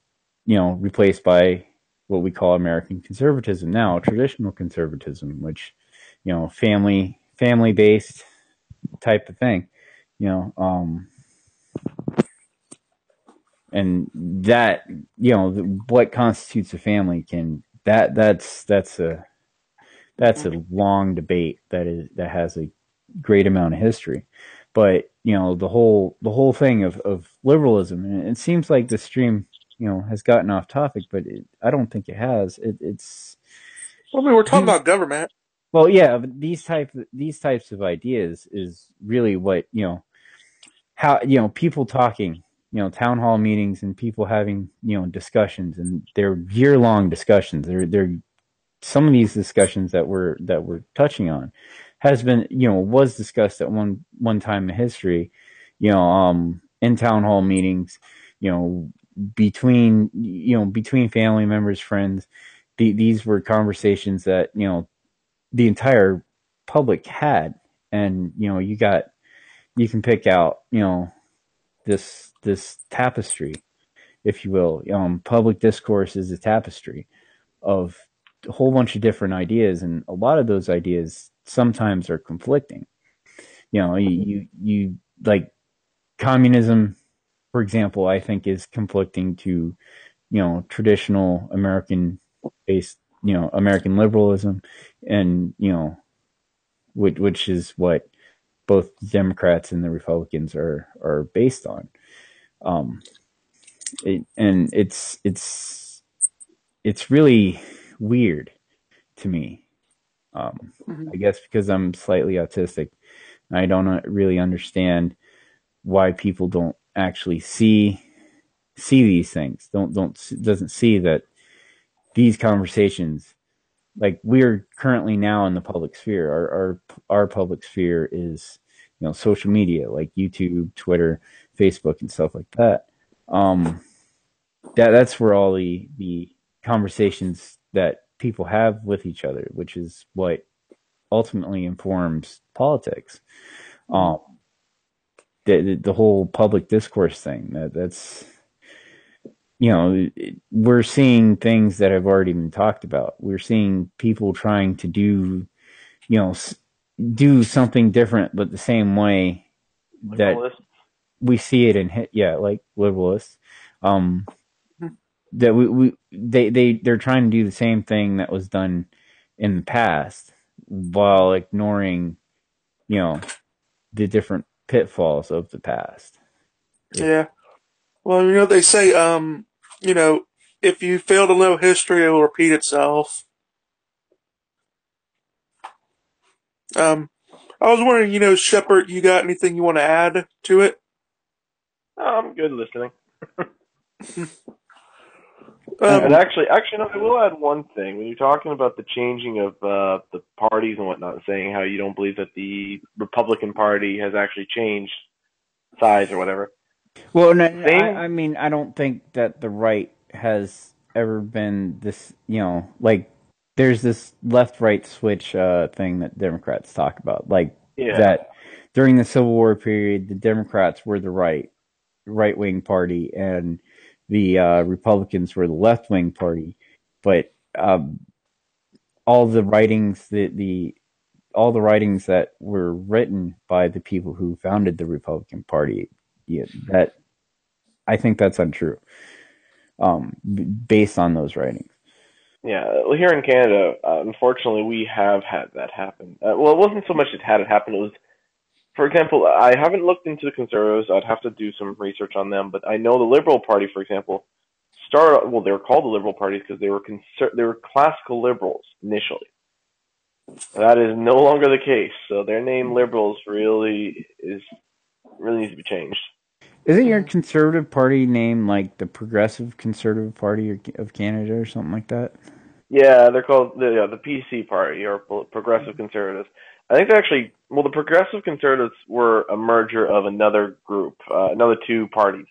replaced by what we call American conservatism now, traditional conservatism, which family based type of thing, you know, um, and that what constitutes a family can that's a long debate that has a great amount of history. But the whole thing of liberalism, and it seems like the stream has gotten off topic, but I don't think it has. It's Well, I mean, we're talking these about government. well, yeah, but these types of ideas is really what how people talking, town hall meetings and people having discussions, and they're year long discussions. They're some of these discussions that we're touching on has been was discussed at one time in history, in town hall meetings, you know between family members, friends. These were conversations that the entire public had, and you can pick out this tapestry, if you will. Public discourse is a tapestry of a whole bunch of different ideas, and a lot of those ideas sometimes are conflicting. You like communism, for example. I think is conflicting to traditional American based American liberalism, and which is what both the Democrats and the Republicans are based on. Um, and it's really weird to me. Mm-hmm. I guess because I'm slightly autistic, I don't really understand why people don't actually see these things. Don't doesn't see that these conversations, like we're currently now in the public sphere. Our public sphere is social media like YouTube, Twitter, Facebook, and stuff like that. Um, that's where all the conversations that people have with each other, which is what ultimately informs politics. Mm-hmm. Um, the whole public discourse thing, that's we're seeing things that have already been talked about. We're seeing people trying to you know do something different, but the same way that Liberalists. we see it like liberalists. Um, that they're trying to do the same thing that was done in the past while ignoring you know the different pitfalls of the past. If Yeah. Well, they say, you know, if you fail to know history, it will repeat itself. Um, I was wondering, Shepard, you got anything you want to add to it? Oh, I'm good listening. And Um, actually, no, I will add one thing. When you're talking about the changing of the parties and whatnot, saying how you don't believe that the Republican Party has actually changed sides or whatever. well, no, Same. I mean, I don't think that the right has ever been this. Like there's this left-right switch thing that Democrats talk about, like Yeah. that during the Civil War period, the Democrats were the right wing party, and the Republicans were the left wing party. But all the writings, the all the writings that were written by the people who founded the Republican Party, that I think that's untrue. Based on those writings. Yeah. Well, here in Canada, unfortunately, we have had that happen. Well, it wasn't so much it had it happen. It was, for example, I haven't looked into the Conservatives. I'd have to do some research on them. But I know the Liberal Party, for example, started. Well, they were called the Liberal Parties because they were classical liberals initially. That is no longer the case. So their name Liberals really needs to be changed. Isn't your Mhm. conservative party named like the Progressive Conservative Party of Canada or something like that? Yeah, they're called the PC Party or Progressive Conservatives. I think they're actually the Progressive Conservatives were a merger of another group, another two parties.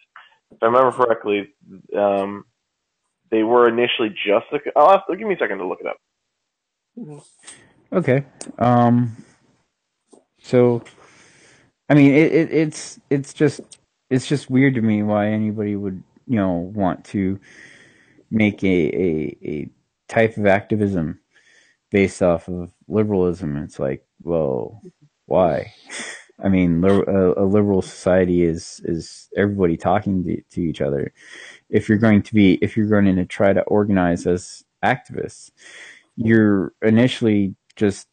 If I remember correctly, um, they were initially just the. Give me a second to look it up. Mhm. Okay. Um. So I mean, it's just weird to me why anybody would want to make a type of activism based off of liberalism. It's like, well, why? I mean, a liberal society is everybody talking to each other. If you're going to try to organize as activists, you're initially just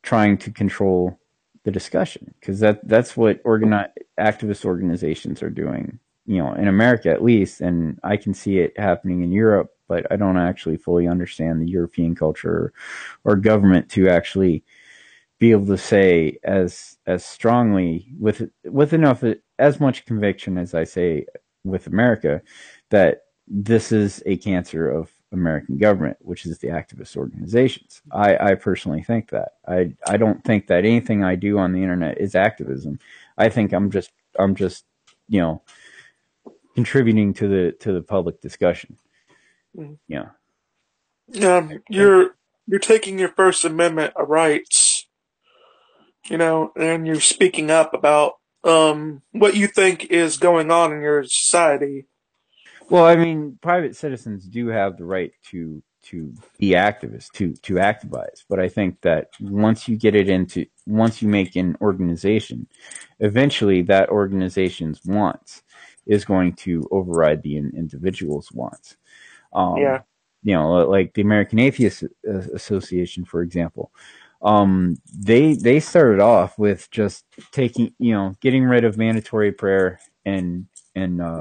trying to control the discussion because that's what activist organizations are doing. In America at least, and I can see it happening in Europe, but I don't actually fully understand the European culture or government to actually be able to say as strongly with enough as much conviction as I say with America that this is a cancer of American government, which is the activist organizations. I personally think that. I don't think that anything I do on the internet is activism. I think I'm just you know contributing to the public discussion. Mhm. Yeah. You're taking your First Amendment rights, and you're speaking up about what you think is going on in your society. Well, I mean, private citizens do have the right to be activists, to activize. But I think that once you make an organization, eventually that organization's wants is going to override the individual's wants. Yeah. Um, like the American Atheist Association, for example. They started off with just getting rid of mandatory prayer in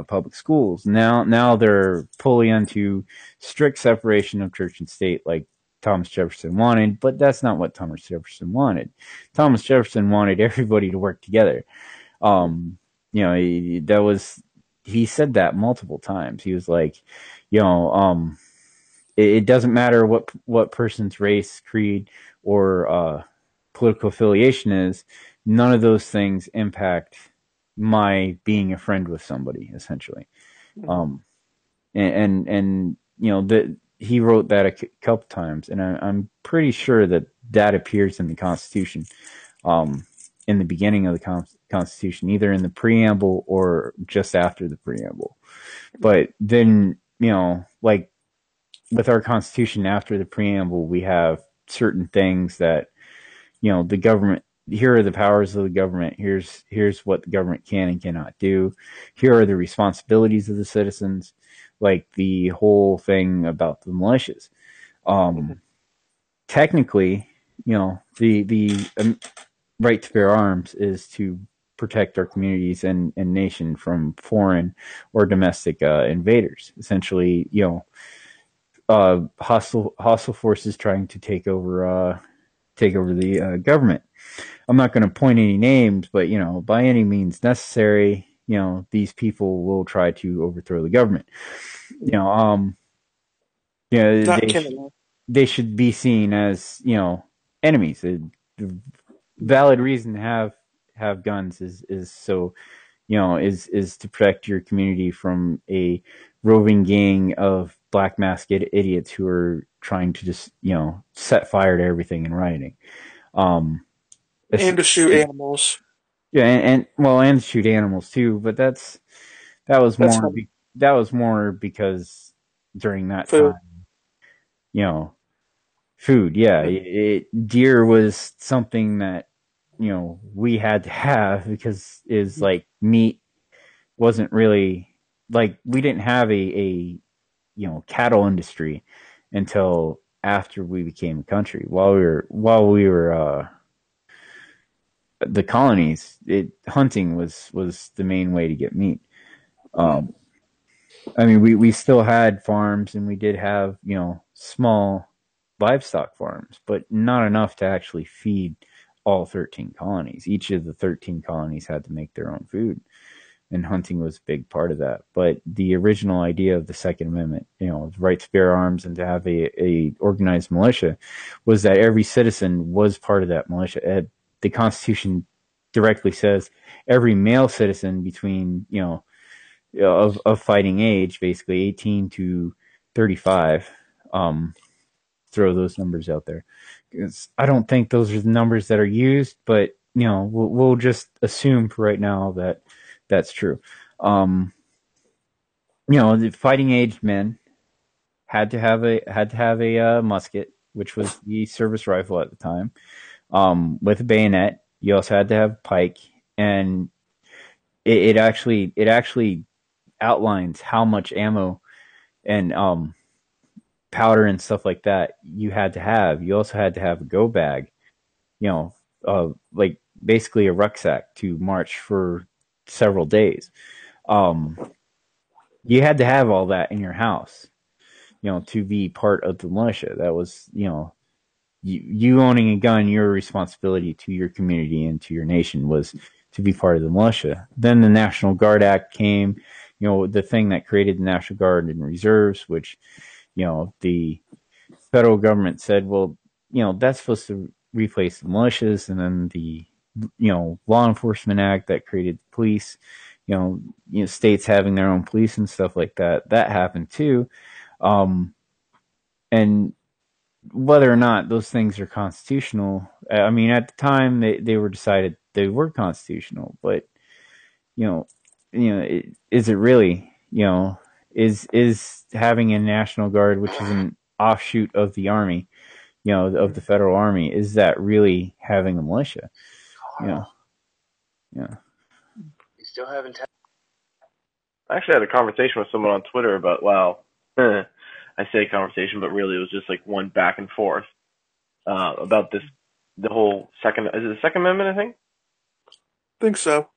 public schools. Now they're fully into strict separation of church and state, like Thomas Jefferson wanted. But that's not what Thomas Jefferson wanted. Thomas Jefferson wanted everybody to work together. Um, that was he said that multiple times. He was like, you know, um, it doesn't matter what person's race, creed, or political affiliation is. None of those things impact my being a friend with somebody, essentially. Mhm. Um, and that he wrote that a couple times, and I'm pretty sure that appears in the Constitution. Um, in the beginning of the Constitution, either in the preamble or just after the preamble. But then, like with our Constitution after the preamble, we have certain things that the government. Here are the powers of the government. Here's what the government can and cannot do. Here are the responsibilities of the citizens, like the whole thing about the militias. Mhm. Um, technically, the right to bear arms is to protect our communities and nation from foreign or domestic invaders. Essentially, hostile forces trying to take over the government. I'm not going to point any names, but by any means necessary, these people will try to overthrow the government. You know, um, Not Canada. they should be seen as enemies. The valid reason to have guns is so is to protect your community from a roving gang of black mask idiots who are trying to just set fire to everything in rioting. Um, And to shoot animals. yeah, and shoot animals too, but that was That's more fun. that was more because during that Food. time, you know, food. Yeah, deer was something that we had to have because is like meat wasn't really like we didn't have a cattle industry until after we became a country. While we were the colonies, hunting was the main way to get meat. Um, I mean, we still had farms and we did have small livestock farms, but not enough to actually feed all 13 colonies. Each of the 13 colonies had to make their own food. and hunting was a big part of that. But the original idea of the Second Amendment, the right to bear arms and to have a organized militia, was that every citizen was part of that militia. The Constitution directly says every male citizen between of fighting age, basically 18 to 35. Throw those numbers out there, because I don't think those are the numbers that are used, but we'll just assume for right now that that's true. The fighting age men had to have a musket, which was the service rifle at the time, with a bayonet. You also had to have a pike, and it actually outlines how much ammo and powder and stuff like that you had to have. You also had to have a go bag, like basically a rucksack to march for several days. You had to have all that in your house, to be part of the militia. That was, you owning a gun, your responsibility to your community and to your nation was to be part of the militia. Then the National Guard Act came, the thing that created the National Guard and Reserves, which, the federal government said, well, that's supposed to replace the militias. And then the, Law Enforcement Act that created the police, states having their own police and stuff like that, that happened too. And whether or not those things are constitutional, I mean, at the time they were decided they were constitutional, but is it really, is having a National Guard, which is an offshoot of the army, of the federal army, is that really having a militia? Yeah. You still haven't. I actually had a conversation with someone on Twitter about, I say conversation, but really it was just like one back and forth about this, the whole is it the Second Amendment, I think? Think so.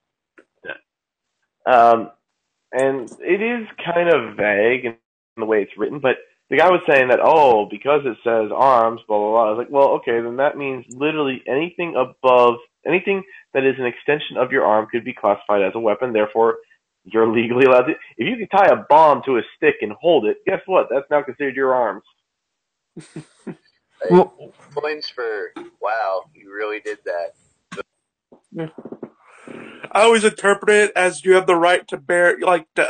Yeah. And it is kind of vague in the way it's written, but the guy was saying that, because it says arms, blah, blah, blah. I was like, well, okay, then that means literally anything that is an extension of your arm could be classified as a weapon, therefore you're legally allowed to. If you can tie a bomb to a stick and hold it, guess what? That's now considered your arms. Points for, wow, you really did that. Yeah. I always interpret it as you have the right to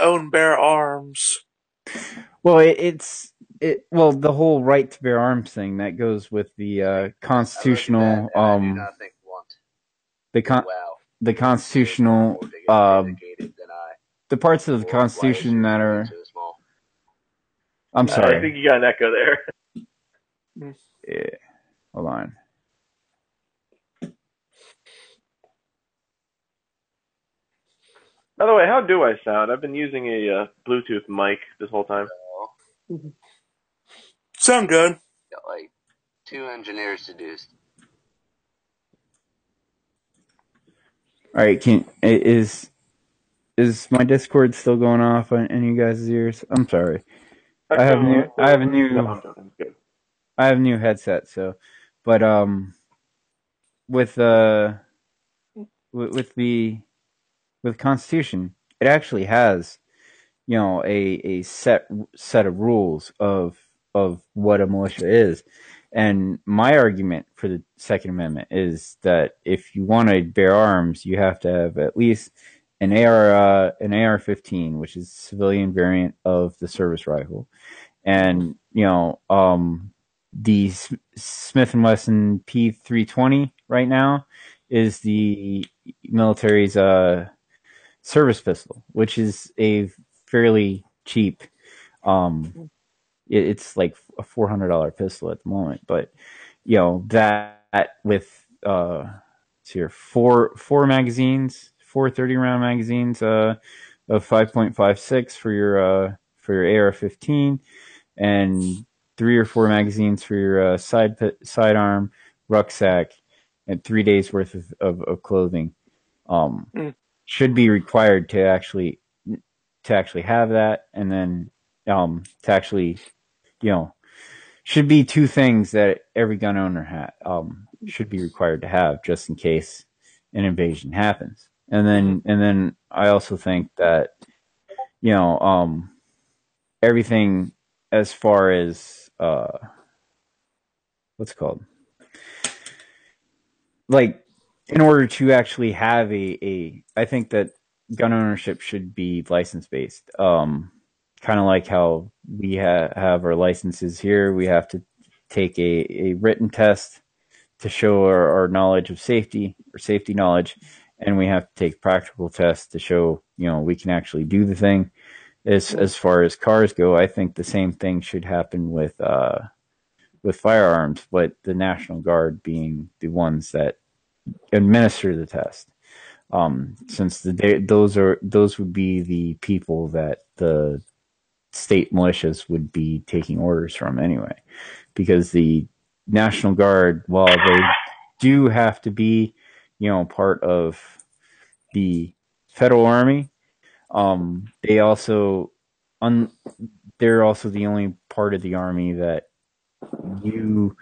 own bear arms. Well, the whole right to bear arms thing that goes with the constitutional. I do not think the constitutional. The parts of the Constitution that are. I'm sorry. I think you got an echo there. Yeah. Hold on. By the way, how do I sound? I've been using a Bluetooth mic this whole time. Sound good. Got like 2 engineers seduced. All right, is my Discord still going off on any of you guys' ears? I'm sorry. I have a new headset, so, but with Constitution, it actually has, a set of rules of what a militia is. And my argument for the Second Amendment is that if you want to bear arms, you have to have at least an AR-15, which is a civilian variant of the service rifle, and the Smith & Wesson P320 right now is the military's service pistol, which is a fairly cheap. It's like a $400 pistol at the moment, but that with four magazines, 30 round magazines of 5.56 for your AR-15, and 3 or 4 magazines for your sidearm, rucksack, and 3 days worth of clothing. Should be required to actually have that, and then to actually, should be 2 things that every gun owner should be required to have, just in case an invasion happens. And then I also think that, everything as far as what's it called, like, in order to actually have I think that gun ownership should be license based. Kind of like how we have our licenses here. We have to take a written test to show our knowledge of safety or safety knowledge, and we have to take practical tests to show we can actually do the thing. As far as cars go, I think the same thing should happen with firearms, but the National Guard being the ones that administer the test. Since those would be the people that the state militias would be taking orders from anyway, because the National Guard, while they do have to be, part of the federal army, they also they're also the only part of the army you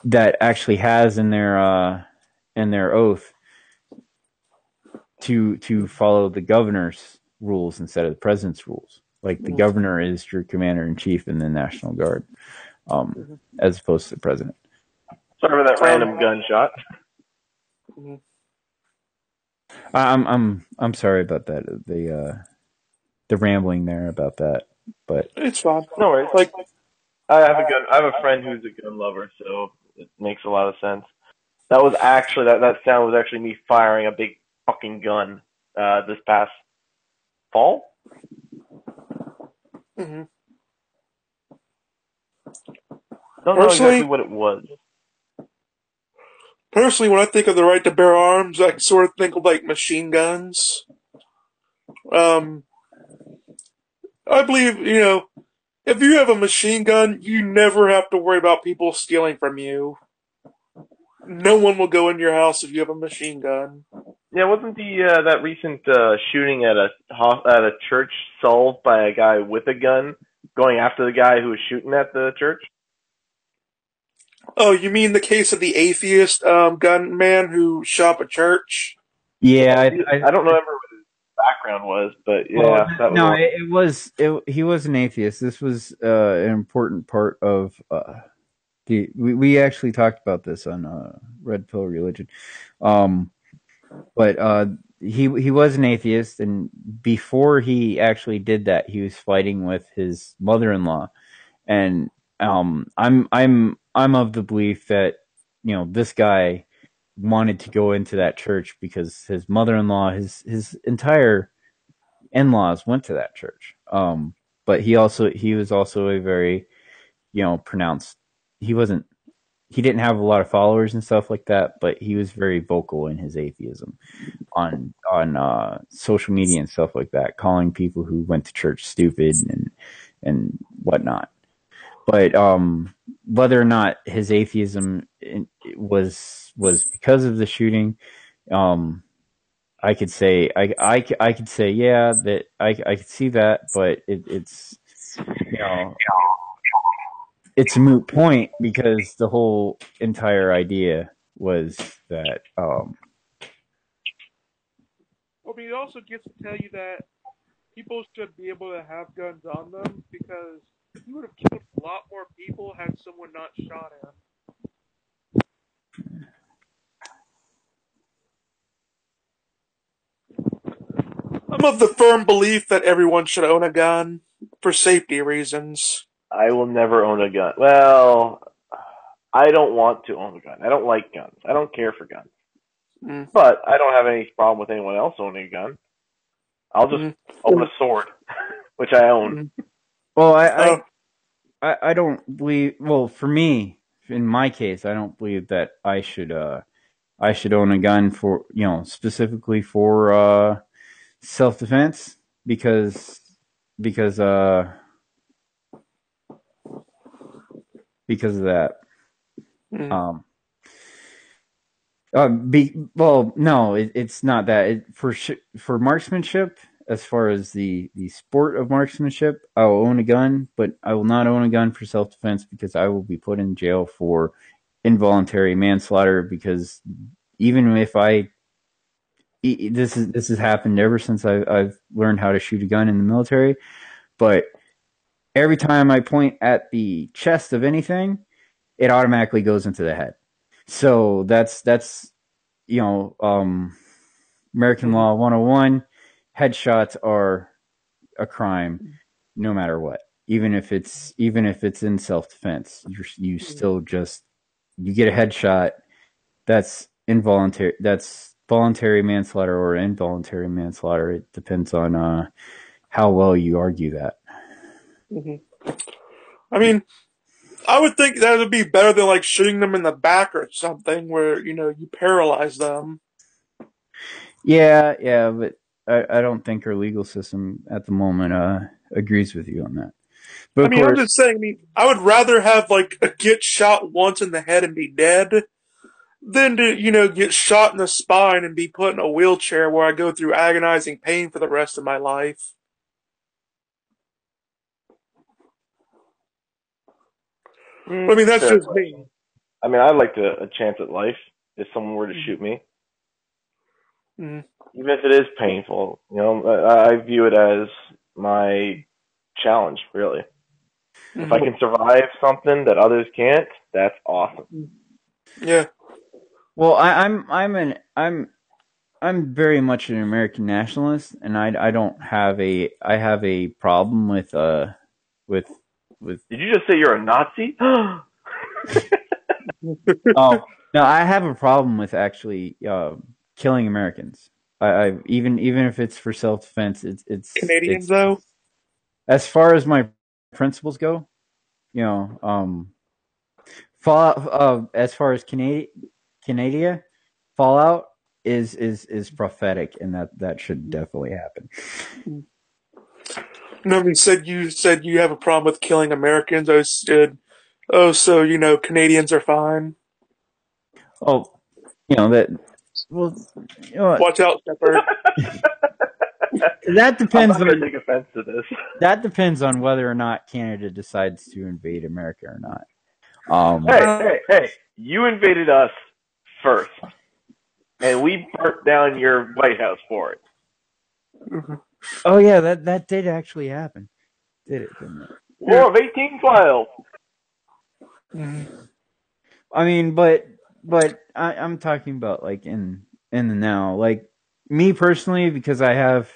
that actually has in their oath to follow the governor's rules instead of the president's rules. Like, the governor is your commander in chief in the National Guard, as opposed to the president. Sorry for that random gunshot. I'm sorry about that. The rambling there about that, but It's fine. No worries. Like, I have a friend who's a gun lover, so it makes a lot of sense. That was actually that sound was actually me firing a big fucking gun this past fall. Mm-hmm. Don't know exactly what it was. Personally, when I think of the right to bear arms, I sort of think of like machine guns. I believe, if you have a machine gun, you never have to worry about people stealing from you. No one will go in your house if you have a machine gun. Yeah, wasn't that recent shooting at a church solved by a guy with a gun going after the guy who was shooting at the church? Oh, you mean the case of the atheist gunman who shot up a church? Yeah, I don't know what his background was, but yeah, that was he was an atheist. This was an important part of we actually talked about this on Red Pill Religion, but he was an atheist, and before he actually did that, he was fighting with his mother-in-law, and I'm of the belief that this guy wanted to go into that church because his mother-in-law, his entire in-laws went to that church. But he was also a very pronounced. He didn't have a lot of followers and stuff like that, but he was very vocal in his atheism on social media and stuff like that, calling people who went to church stupid and whatnot. But whether or not his atheism was because of the shooting, I could say I could say yeah, that I could see that, but it's it's a moot point because the whole entire idea was that I mean, it also gets to tell you that people should be able to have guns on them, because you would have killed a lot more people had someone not shot him. I'm of the firm belief that everyone should own a gun for safety reasons. I will never own a gun. Well, I don't want to own a gun. I don't like guns. I don't care for guns. But I don't have any problem with anyone else owning a gun. I'll just own a sword, which I own. Well, I don't believe. Well, for me, in my case, I don't believe that I should own a gun for specifically for self-defense because of that. No, it's not that. For marksmanship, as far as the sport of marksmanship, I will own a gun, but I will not own a gun for self-defense because I will be put in jail for involuntary manslaughter, because even if I this has happened ever since I've learned how to shoot a gun in the military. But every time I point at the chest of anything, it automatically goes into the head. So that's American Law 101. Headshots are a crime, no matter what. Even if it's in self defense, you still just you get a headshot. That's involuntary. That's voluntary manslaughter or involuntary manslaughter. It depends on how well you argue that. I mean, I would think that would be better than like shooting them in the back or something, where you paralyze them. Yeah, but I don't think our legal system at the moment agrees with you on that. But I of mean, I'm course, just saying. I mean, I would rather have like a get shot once in the head and be dead than to get shot in the spine and be put in a wheelchair where I go through agonizing pain for the rest of my life. I mean, that's Fair just question. me. I mean, I'd like a chance at life if someone were to shoot me, Mm-hmm. even if it is painful. I view it as my challenge, really. If I can survive something that others can't, that's awesome. Yeah. well, I'm very much an American nationalist, and I don't have I have a problem with with Did you just say you're a Nazi? oh no, I have a problem with actually killing Americans. I even if it's for self defense, Canadians, it's though? as far as my principles go. Fallout. As far as Canada, Fallout is prophetic, and that should definitely happen. Nobody said you have a problem with killing Americans. I said, oh, so Canadians are fine. Oh, that. Well, you know what? Watch out, Shepard. That I'm depends not going to on take offense to this. whether or not Canada decides to invade America or not. Hey! You invaded us first, and we burnt down your White House for it. Oh yeah, that did actually happen. Did it? Didn't it? War of 1812. I mean, but I'm talking about like in the now. Like me personally, because of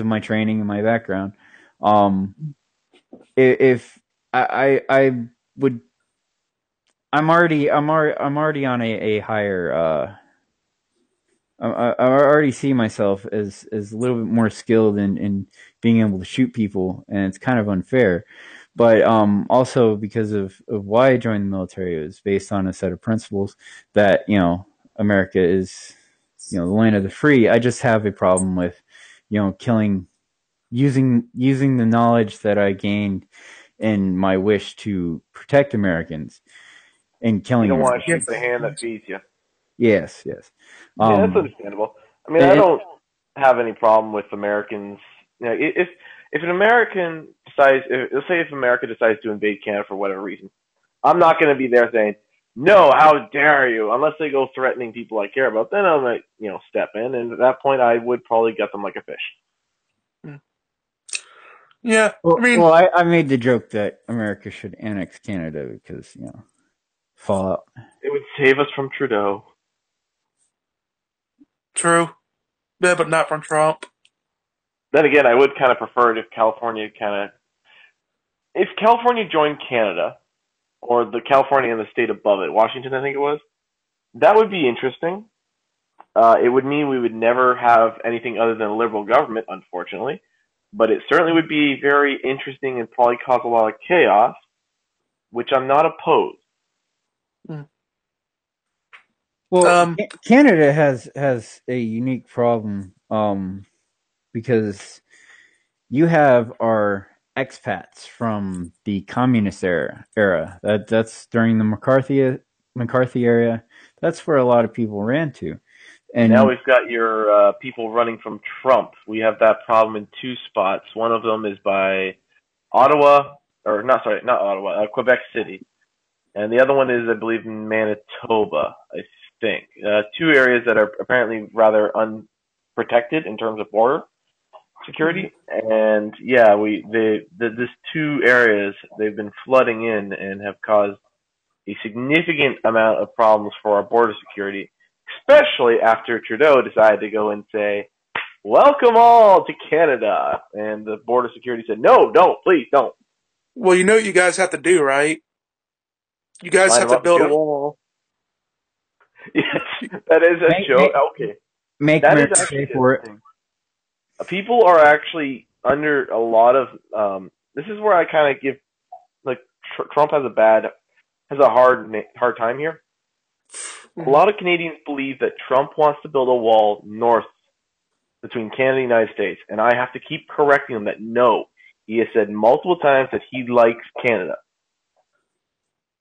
my training and my background. If I would, I'm already on a higher. I already see myself as a little bit more skilled in being able to shoot people, and it's kind of unfair. But also because of why I joined the military, it was based on a set of principles that America is the land of the free. I just have a problem with killing using the knowledge that I gained in my wish to protect Americans and You killing don't want to Americans. shoot the hand that feeds you. Yes. Yeah, that's understandable. I mean, I don't have any problem with Americans. If an American decides, let's say if America decides to invade Canada for whatever reason, I'm not going to be there saying, "No, how dare you?" Unless they go threatening people I care about, then I might, step in, and at that point, I would probably gut them like a fish. Yeah, I mean, Well, I made the joke that America should annex Canada because Fallout. It would save us from Trudeau. true. Yeah, but not from Trump. Then again, I would kind of prefer it if if California joined Canada, or the California and the state above it, Washington, I think it was. That would be interesting. It would mean we would never have anything other than a liberal government, unfortunately. But it certainly would be very interesting and probably cause a lot of chaos, which I'm not opposed. Well, Canada has a unique problem because you have our expats from the communist era. That's during the McCarthy era. That's where a lot of people ran to. And now we've got your people running from Trump. We have that problem in two spots. One of them is by Ottawa, or not Ottawa, Quebec City, and the other one is, I believe, in Manitoba, I think. two areas that are apparently rather unprotected in terms of border security. And yeah, this two areas they've been flooding in and have caused a significant amount of problems for our border security, especially after Trudeau decided to go and say, "Welcome all to Canada," and the border security said, "No, don't, please don't." Well, you know what you guys have to do, right? You guys Line have them to up and build a shoot wall. them. Yes, that is a Make joke. make Okay, make that is America pay actually a for it. thing. People are actually under a lot of. This is where I kind of give like Trump has a hard time here. A Mhm. lot of Canadians believe that Trump wants to build a wall north between Canada and the United States, and I have to keep correcting him that no, he has said multiple times that he likes Canada.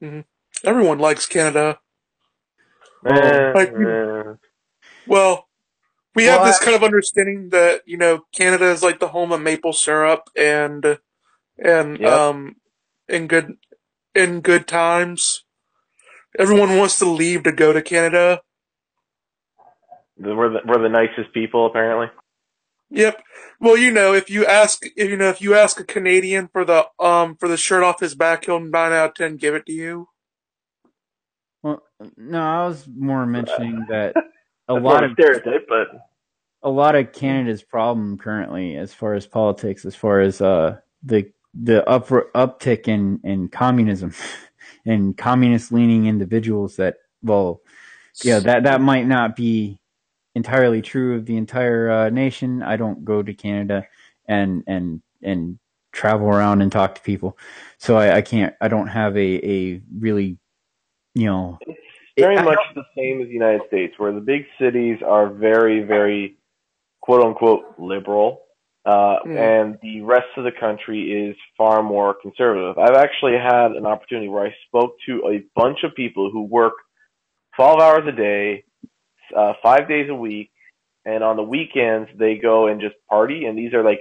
Mhm. Everyone likes Canada. Well, Like, well, we have well, this kind of understanding that Canada is like the home of maple syrup and Yep, in good times. Everyone wants to leave to go to Canada. we're the nicest people apparently. Yep. Well, if you ask a Canadian for the shirt off his back, he'll 9 out of 10 give it to you. well, no, I was more mentioning that a That's more lot of a of stereotype, but Canada's problem currently, as far as politics, as far as uptick in communism and communist leaning individuals that, well, yeah, that might not be entirely true of the entire nation. I don't go to Canada and travel around and talk to people, so I can't. I don't have a really, you know. it's very I much don't, the same as the United States, where the big cities are very, very quote unquote liberal, Mm. and the rest of the country is far more conservative. I've actually had an opportunity where I spoke to a bunch of people who work 12 hours a day, 5 days a week, and on the weekends they go and just party. And these are like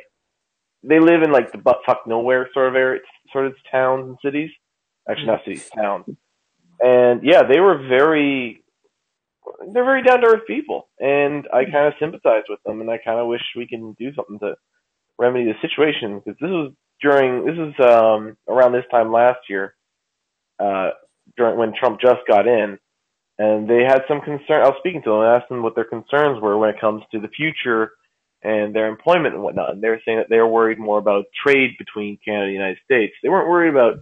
they live in like the butt fuck nowhere sort of area, sort of towns and cities. Actually, not cities, towns. And yeah, they're very down to earth people, and I kind of sympathize with them, and I kind of wish we can do something to remedy the situation because this was around this time last year, uh, during when Trump just got in, and they had some concern. I was speaking to them and asked them what their concerns were when it comes to the future and their employment and whatnot. And they were saying that they were worried more about trade between Canada and the United States. They weren't worried about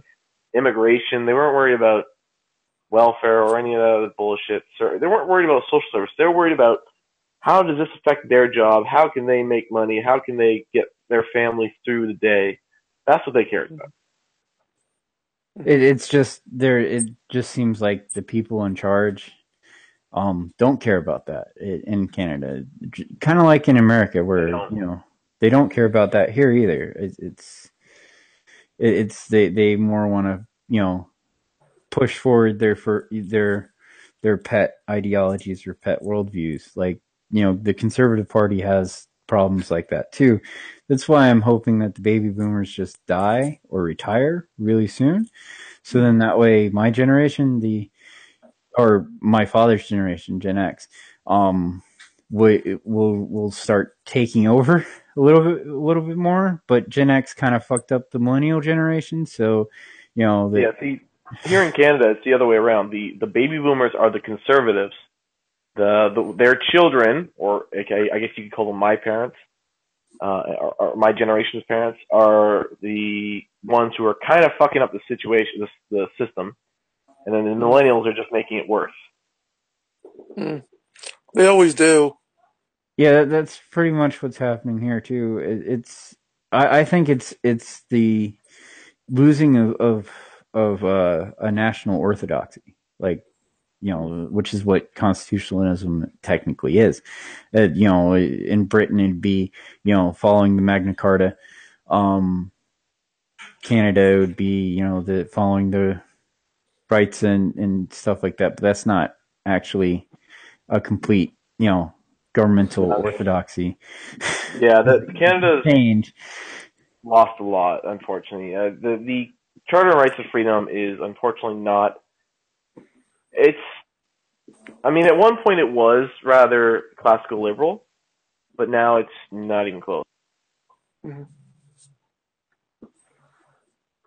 immigration. They weren't worried about welfare or any of that other bullshit. So they weren't worried about social service. They were worried about how does this affect their job? How can they make money? How can they get their families through the day? That's what they cared about. it's just there. It just seems like the people in charge don't care about that in Canada. Kind of like in America, They where don't. they don't care about that here either. It's they more want to push forward their pet ideologies or pet worldviews. Like the Conservative Party has problems like that too. That's why I'm hoping that the baby boomers just die or retire really soon. So then that way my generation, or my father's generation, Gen X, will start taking over a little bit more. But Gen X kind of fucked up the millennial generation, so Yeah, that see, here in Canada, it's the other way around. The baby boomers are the conservatives. Their children, or okay, I guess you could call them my parents, or my generation's parents, are the ones who are kind of fucking up the situation, the system, and then the millennials are just making it worse. Mm. They always do. yeah, that's pretty much what's happening here too. I think it's the losing of a national orthodoxy, like which is what constitutionalism technically is. In Britain it'd be following the Magna Carta. Um, Canada would be the following the rights and stuff like that. But that's not actually a complete governmental No. orthodoxy. Yeah, Canada's Change. lost a lot, unfortunately. The Charter of Rights of Freedom is unfortunately not. It's I mean, at one point it was rather classical liberal, but now it's not even close. Mhm.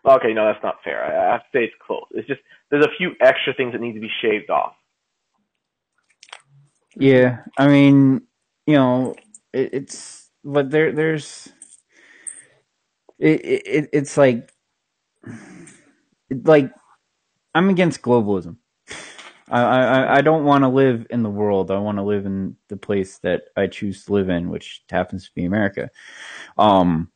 Okay, no, that's not fair. I have to say it's close. It's just there's a few extra things that need to be shaved off. Yeah, I mean, it's but there's it's like I'm against globalism. I don't want to live in the world. I want to live in the place that I choose to live in, which happens to be America. Um,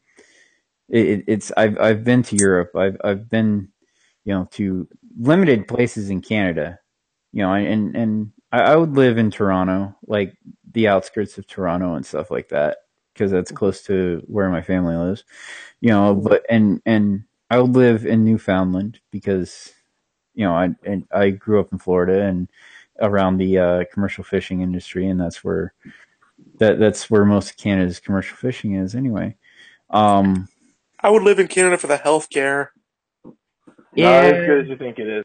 it's I've been to Europe. I've been to limited places in Canada. And I would live in Toronto, like the outskirts of Toronto and stuff like that, because that's close to where my family lives. But and I would live in Newfoundland because I grew up in Florida and around the commercial fishing industry, and that's where most of Canada's commercial fishing is anyway. Um, I would live in Canada for the health care. Not as yeah, good as you think it is.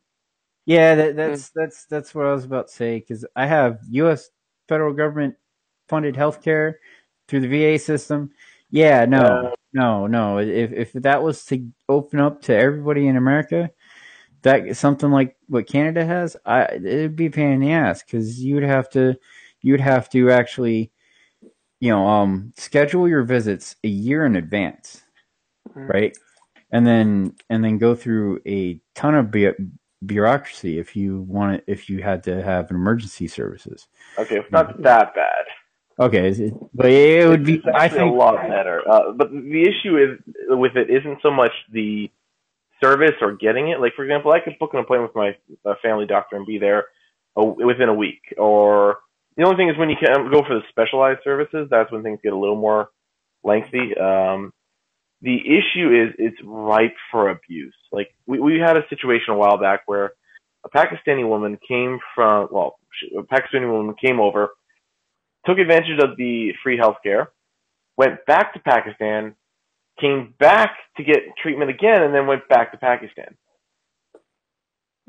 yeah, Mm. that's what I was about to say because I have U.S. federal government funded healthcare through the VA system. Yeah, Uh, no. If that was to open up to everybody in America, that something like what Canada has, it'd be a pain in the ass because you'd have to actually schedule your visits a year in advance, Mm. right? And then go through a ton of bureaucracy if you had to have emergency services. okay, it's not that bad. Okay, but it would It's be. I actually a think. lot better. But the issue is with it isn't so much the service or getting it. Like for example, I could book an appointment with my family doctor and be there within a week. Or the only thing is when you can go for the specialized services, that's when things get a little more lengthy. The issue is it's ripe for abuse. Like we had a situation a while back where a Pakistani woman came from a Pakistani woman came over, took advantage of the free healthcare, went back to Pakistan, came back to get treatment again, and then went back to Pakistan.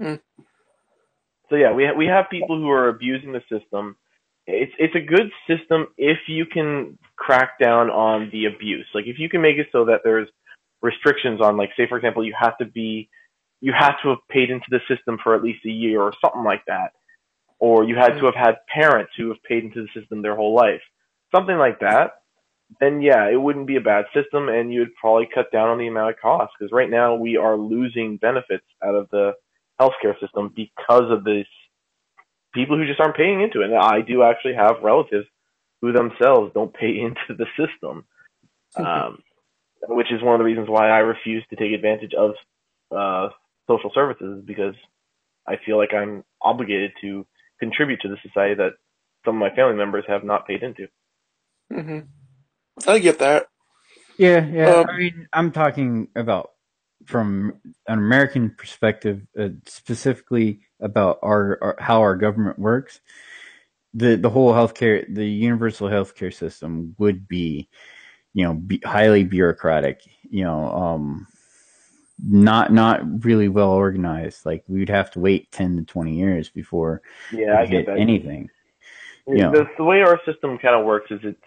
Mm. So yeah, we have people who are abusing the system. It's a good system if you can crack down on the abuse. Like if you can make it so that there's restrictions on, like, say for example, you have to have paid into the system for at least a year or something like that, or you had to Mm. have had parents who have paid into the system their whole life, something like that. Then yeah, it wouldn't be a bad system, and you would probably cut down on the amount of costs because right now we are losing benefits out of the healthcare system because of this people who just aren't paying into it. And I do actually have relatives who themselves don't pay into the system, um, which is one of the reasons why I refuse to take advantage of uh, social services because I feel like I'm obligated to contribute to the society that some of my family members have not paid into. Mm-hmm. I get that. Yeah. I Um, mean, I'm talking about from an American perspective, specifically about our how our government works. The whole healthcare, the universal healthcare system would be highly bureaucratic. Not really well organized. Like we'd have to wait 10 to 20 years before Yeah, we I get get that. anything. The way our system kind of works is it's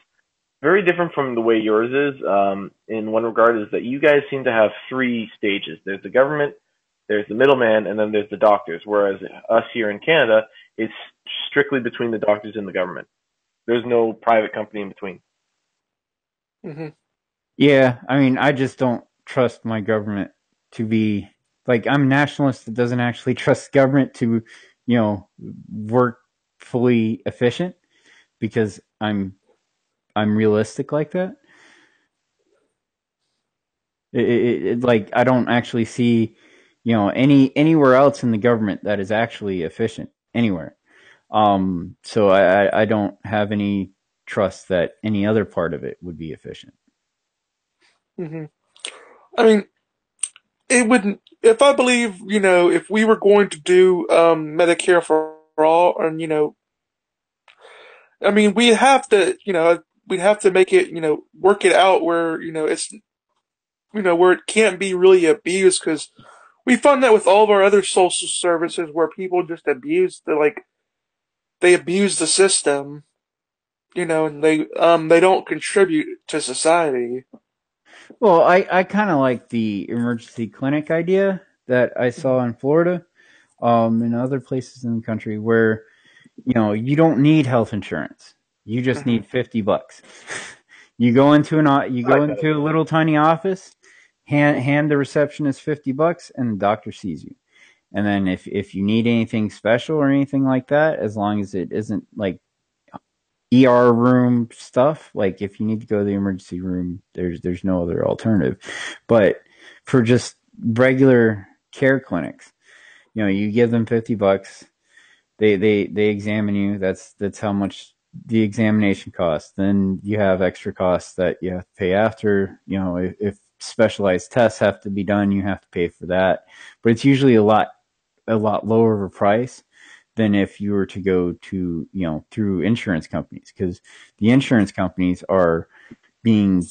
very different from the way yours is. In one regard, is that you guys seem to have three stages. There's the government, there's the middleman, and then there's the doctors. Whereas us here in Canada, it's strictly between the doctors and the government. There's no private company in between. mhm. Yeah, I mean, I just don't trust my government to be like I'm a nationalist that doesn't actually trust government to, work fully efficient because I'm realistic like that. Like I don't actually see, anywhere else in the government that is actually efficient anywhere. So I don't have any trust that any other part of it would be efficient. Mhm. I mean, it wouldn't. If I believe, if we were going to do Medicare for all, and I mean, we'd have to make it, work it out where it's where it can't be really abused because we find that with all of our other social services where people just abuse the like they abuse the system, and they don't contribute to society. Well, I kind of like the emergency clinic idea that I saw in Florida, and other places in the country where you don't need health insurance. You just need $50. You go into a little tiny office, hand the receptionist $50, and the doctor sees you. And then if you need anything special or anything like that, as long as it isn't like ER room stuff, like if you need to go to the emergency room, there's no other alternative. But for just regular care clinics, you give them $50. They examine you. That's how much the examination costs. Then you have extra costs that you have to pay after. If specialized tests have to be done, you have to pay for that. But it's usually a lot lower of a price than if you were to go to through insurance companies, because the insurance companies are being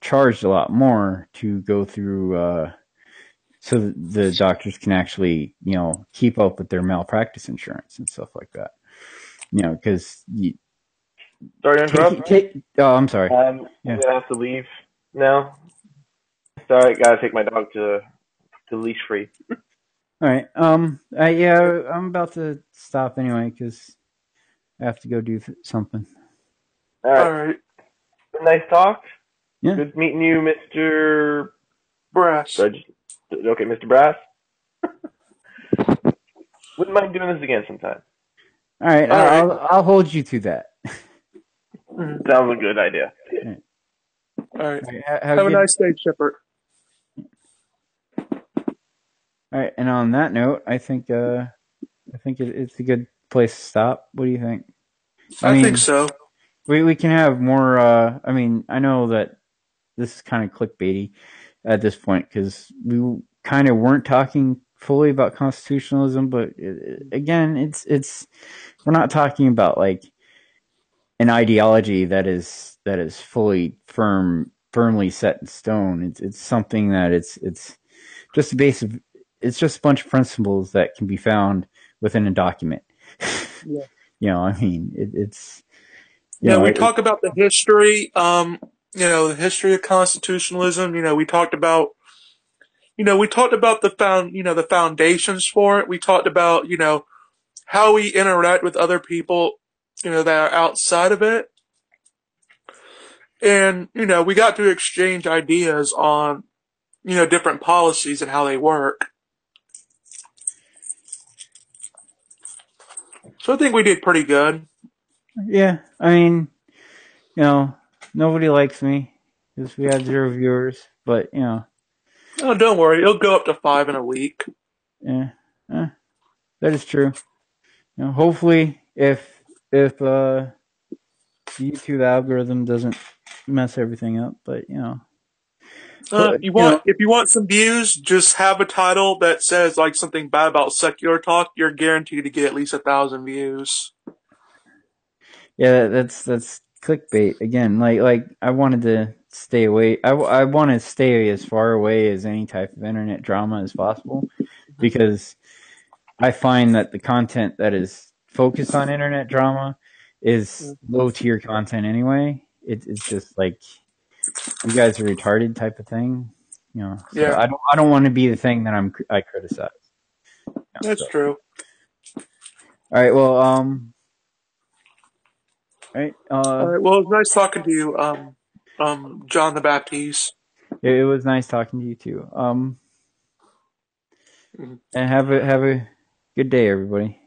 charged a lot more to go through so that the doctors can actually keep up with their malpractice insurance and stuff like that. Because Sorry to interrupt. I'm sorry. I'm Yeah. gonna have to leave now. Sorry, gotta take my dog to leash free. All right. I'm about to stop anyway because I have to go do something. All All right. right, Nice talk. Yeah. Good meeting you, Mr. Brass. Okay, Mr. Brass. Wouldn't mind doing this again sometime. All right. All right. I'll hold you to that. Sounds a good idea. All right. All right, Have a nice day, Chipper. All right. And on that note, I think it's a good place to stop. What do you think? I think so. We can have more. I know that this is kind of clickbaity at this point because we kind of weren't talking fully about constitutionalism, but again, it's we're not talking about like an ideology that is fully firmly set in stone. It's something that it's just a base of. It's just a bunch of principles that can be found within a document. Yeah. It's. We talk about the history, the history of constitutionalism. We talked about, the foundations for it. We talked about, how we interact with other people, that are outside of it. And, we got to exchange ideas on, different policies and how they work. So I think we did pretty good. Yeah, nobody likes me because we had 0 viewers, but Oh, don't worry. It'll go up to 5 in a week. yeah, that is true. Hopefully, if the YouTube algorithm doesn't mess everything up, but If you want some views, just have a title that says like something bad about secular talk. You're guaranteed to get at least 1,000 views. Yeah, that's clickbait again. Like I wanted to stay away. I want to stay as far away as any type of internet drama as possible, because I find that the content that is focused on internet drama is low tier content anyway. It's just like you guys are retarded type of thing, So Yeah. I don't want to be the thing that I criticize. That's true. All right. Well, all right. All right. Well, it was nice talking to you, John the Baptiste. It was nice talking to you too. And have a good day, everybody.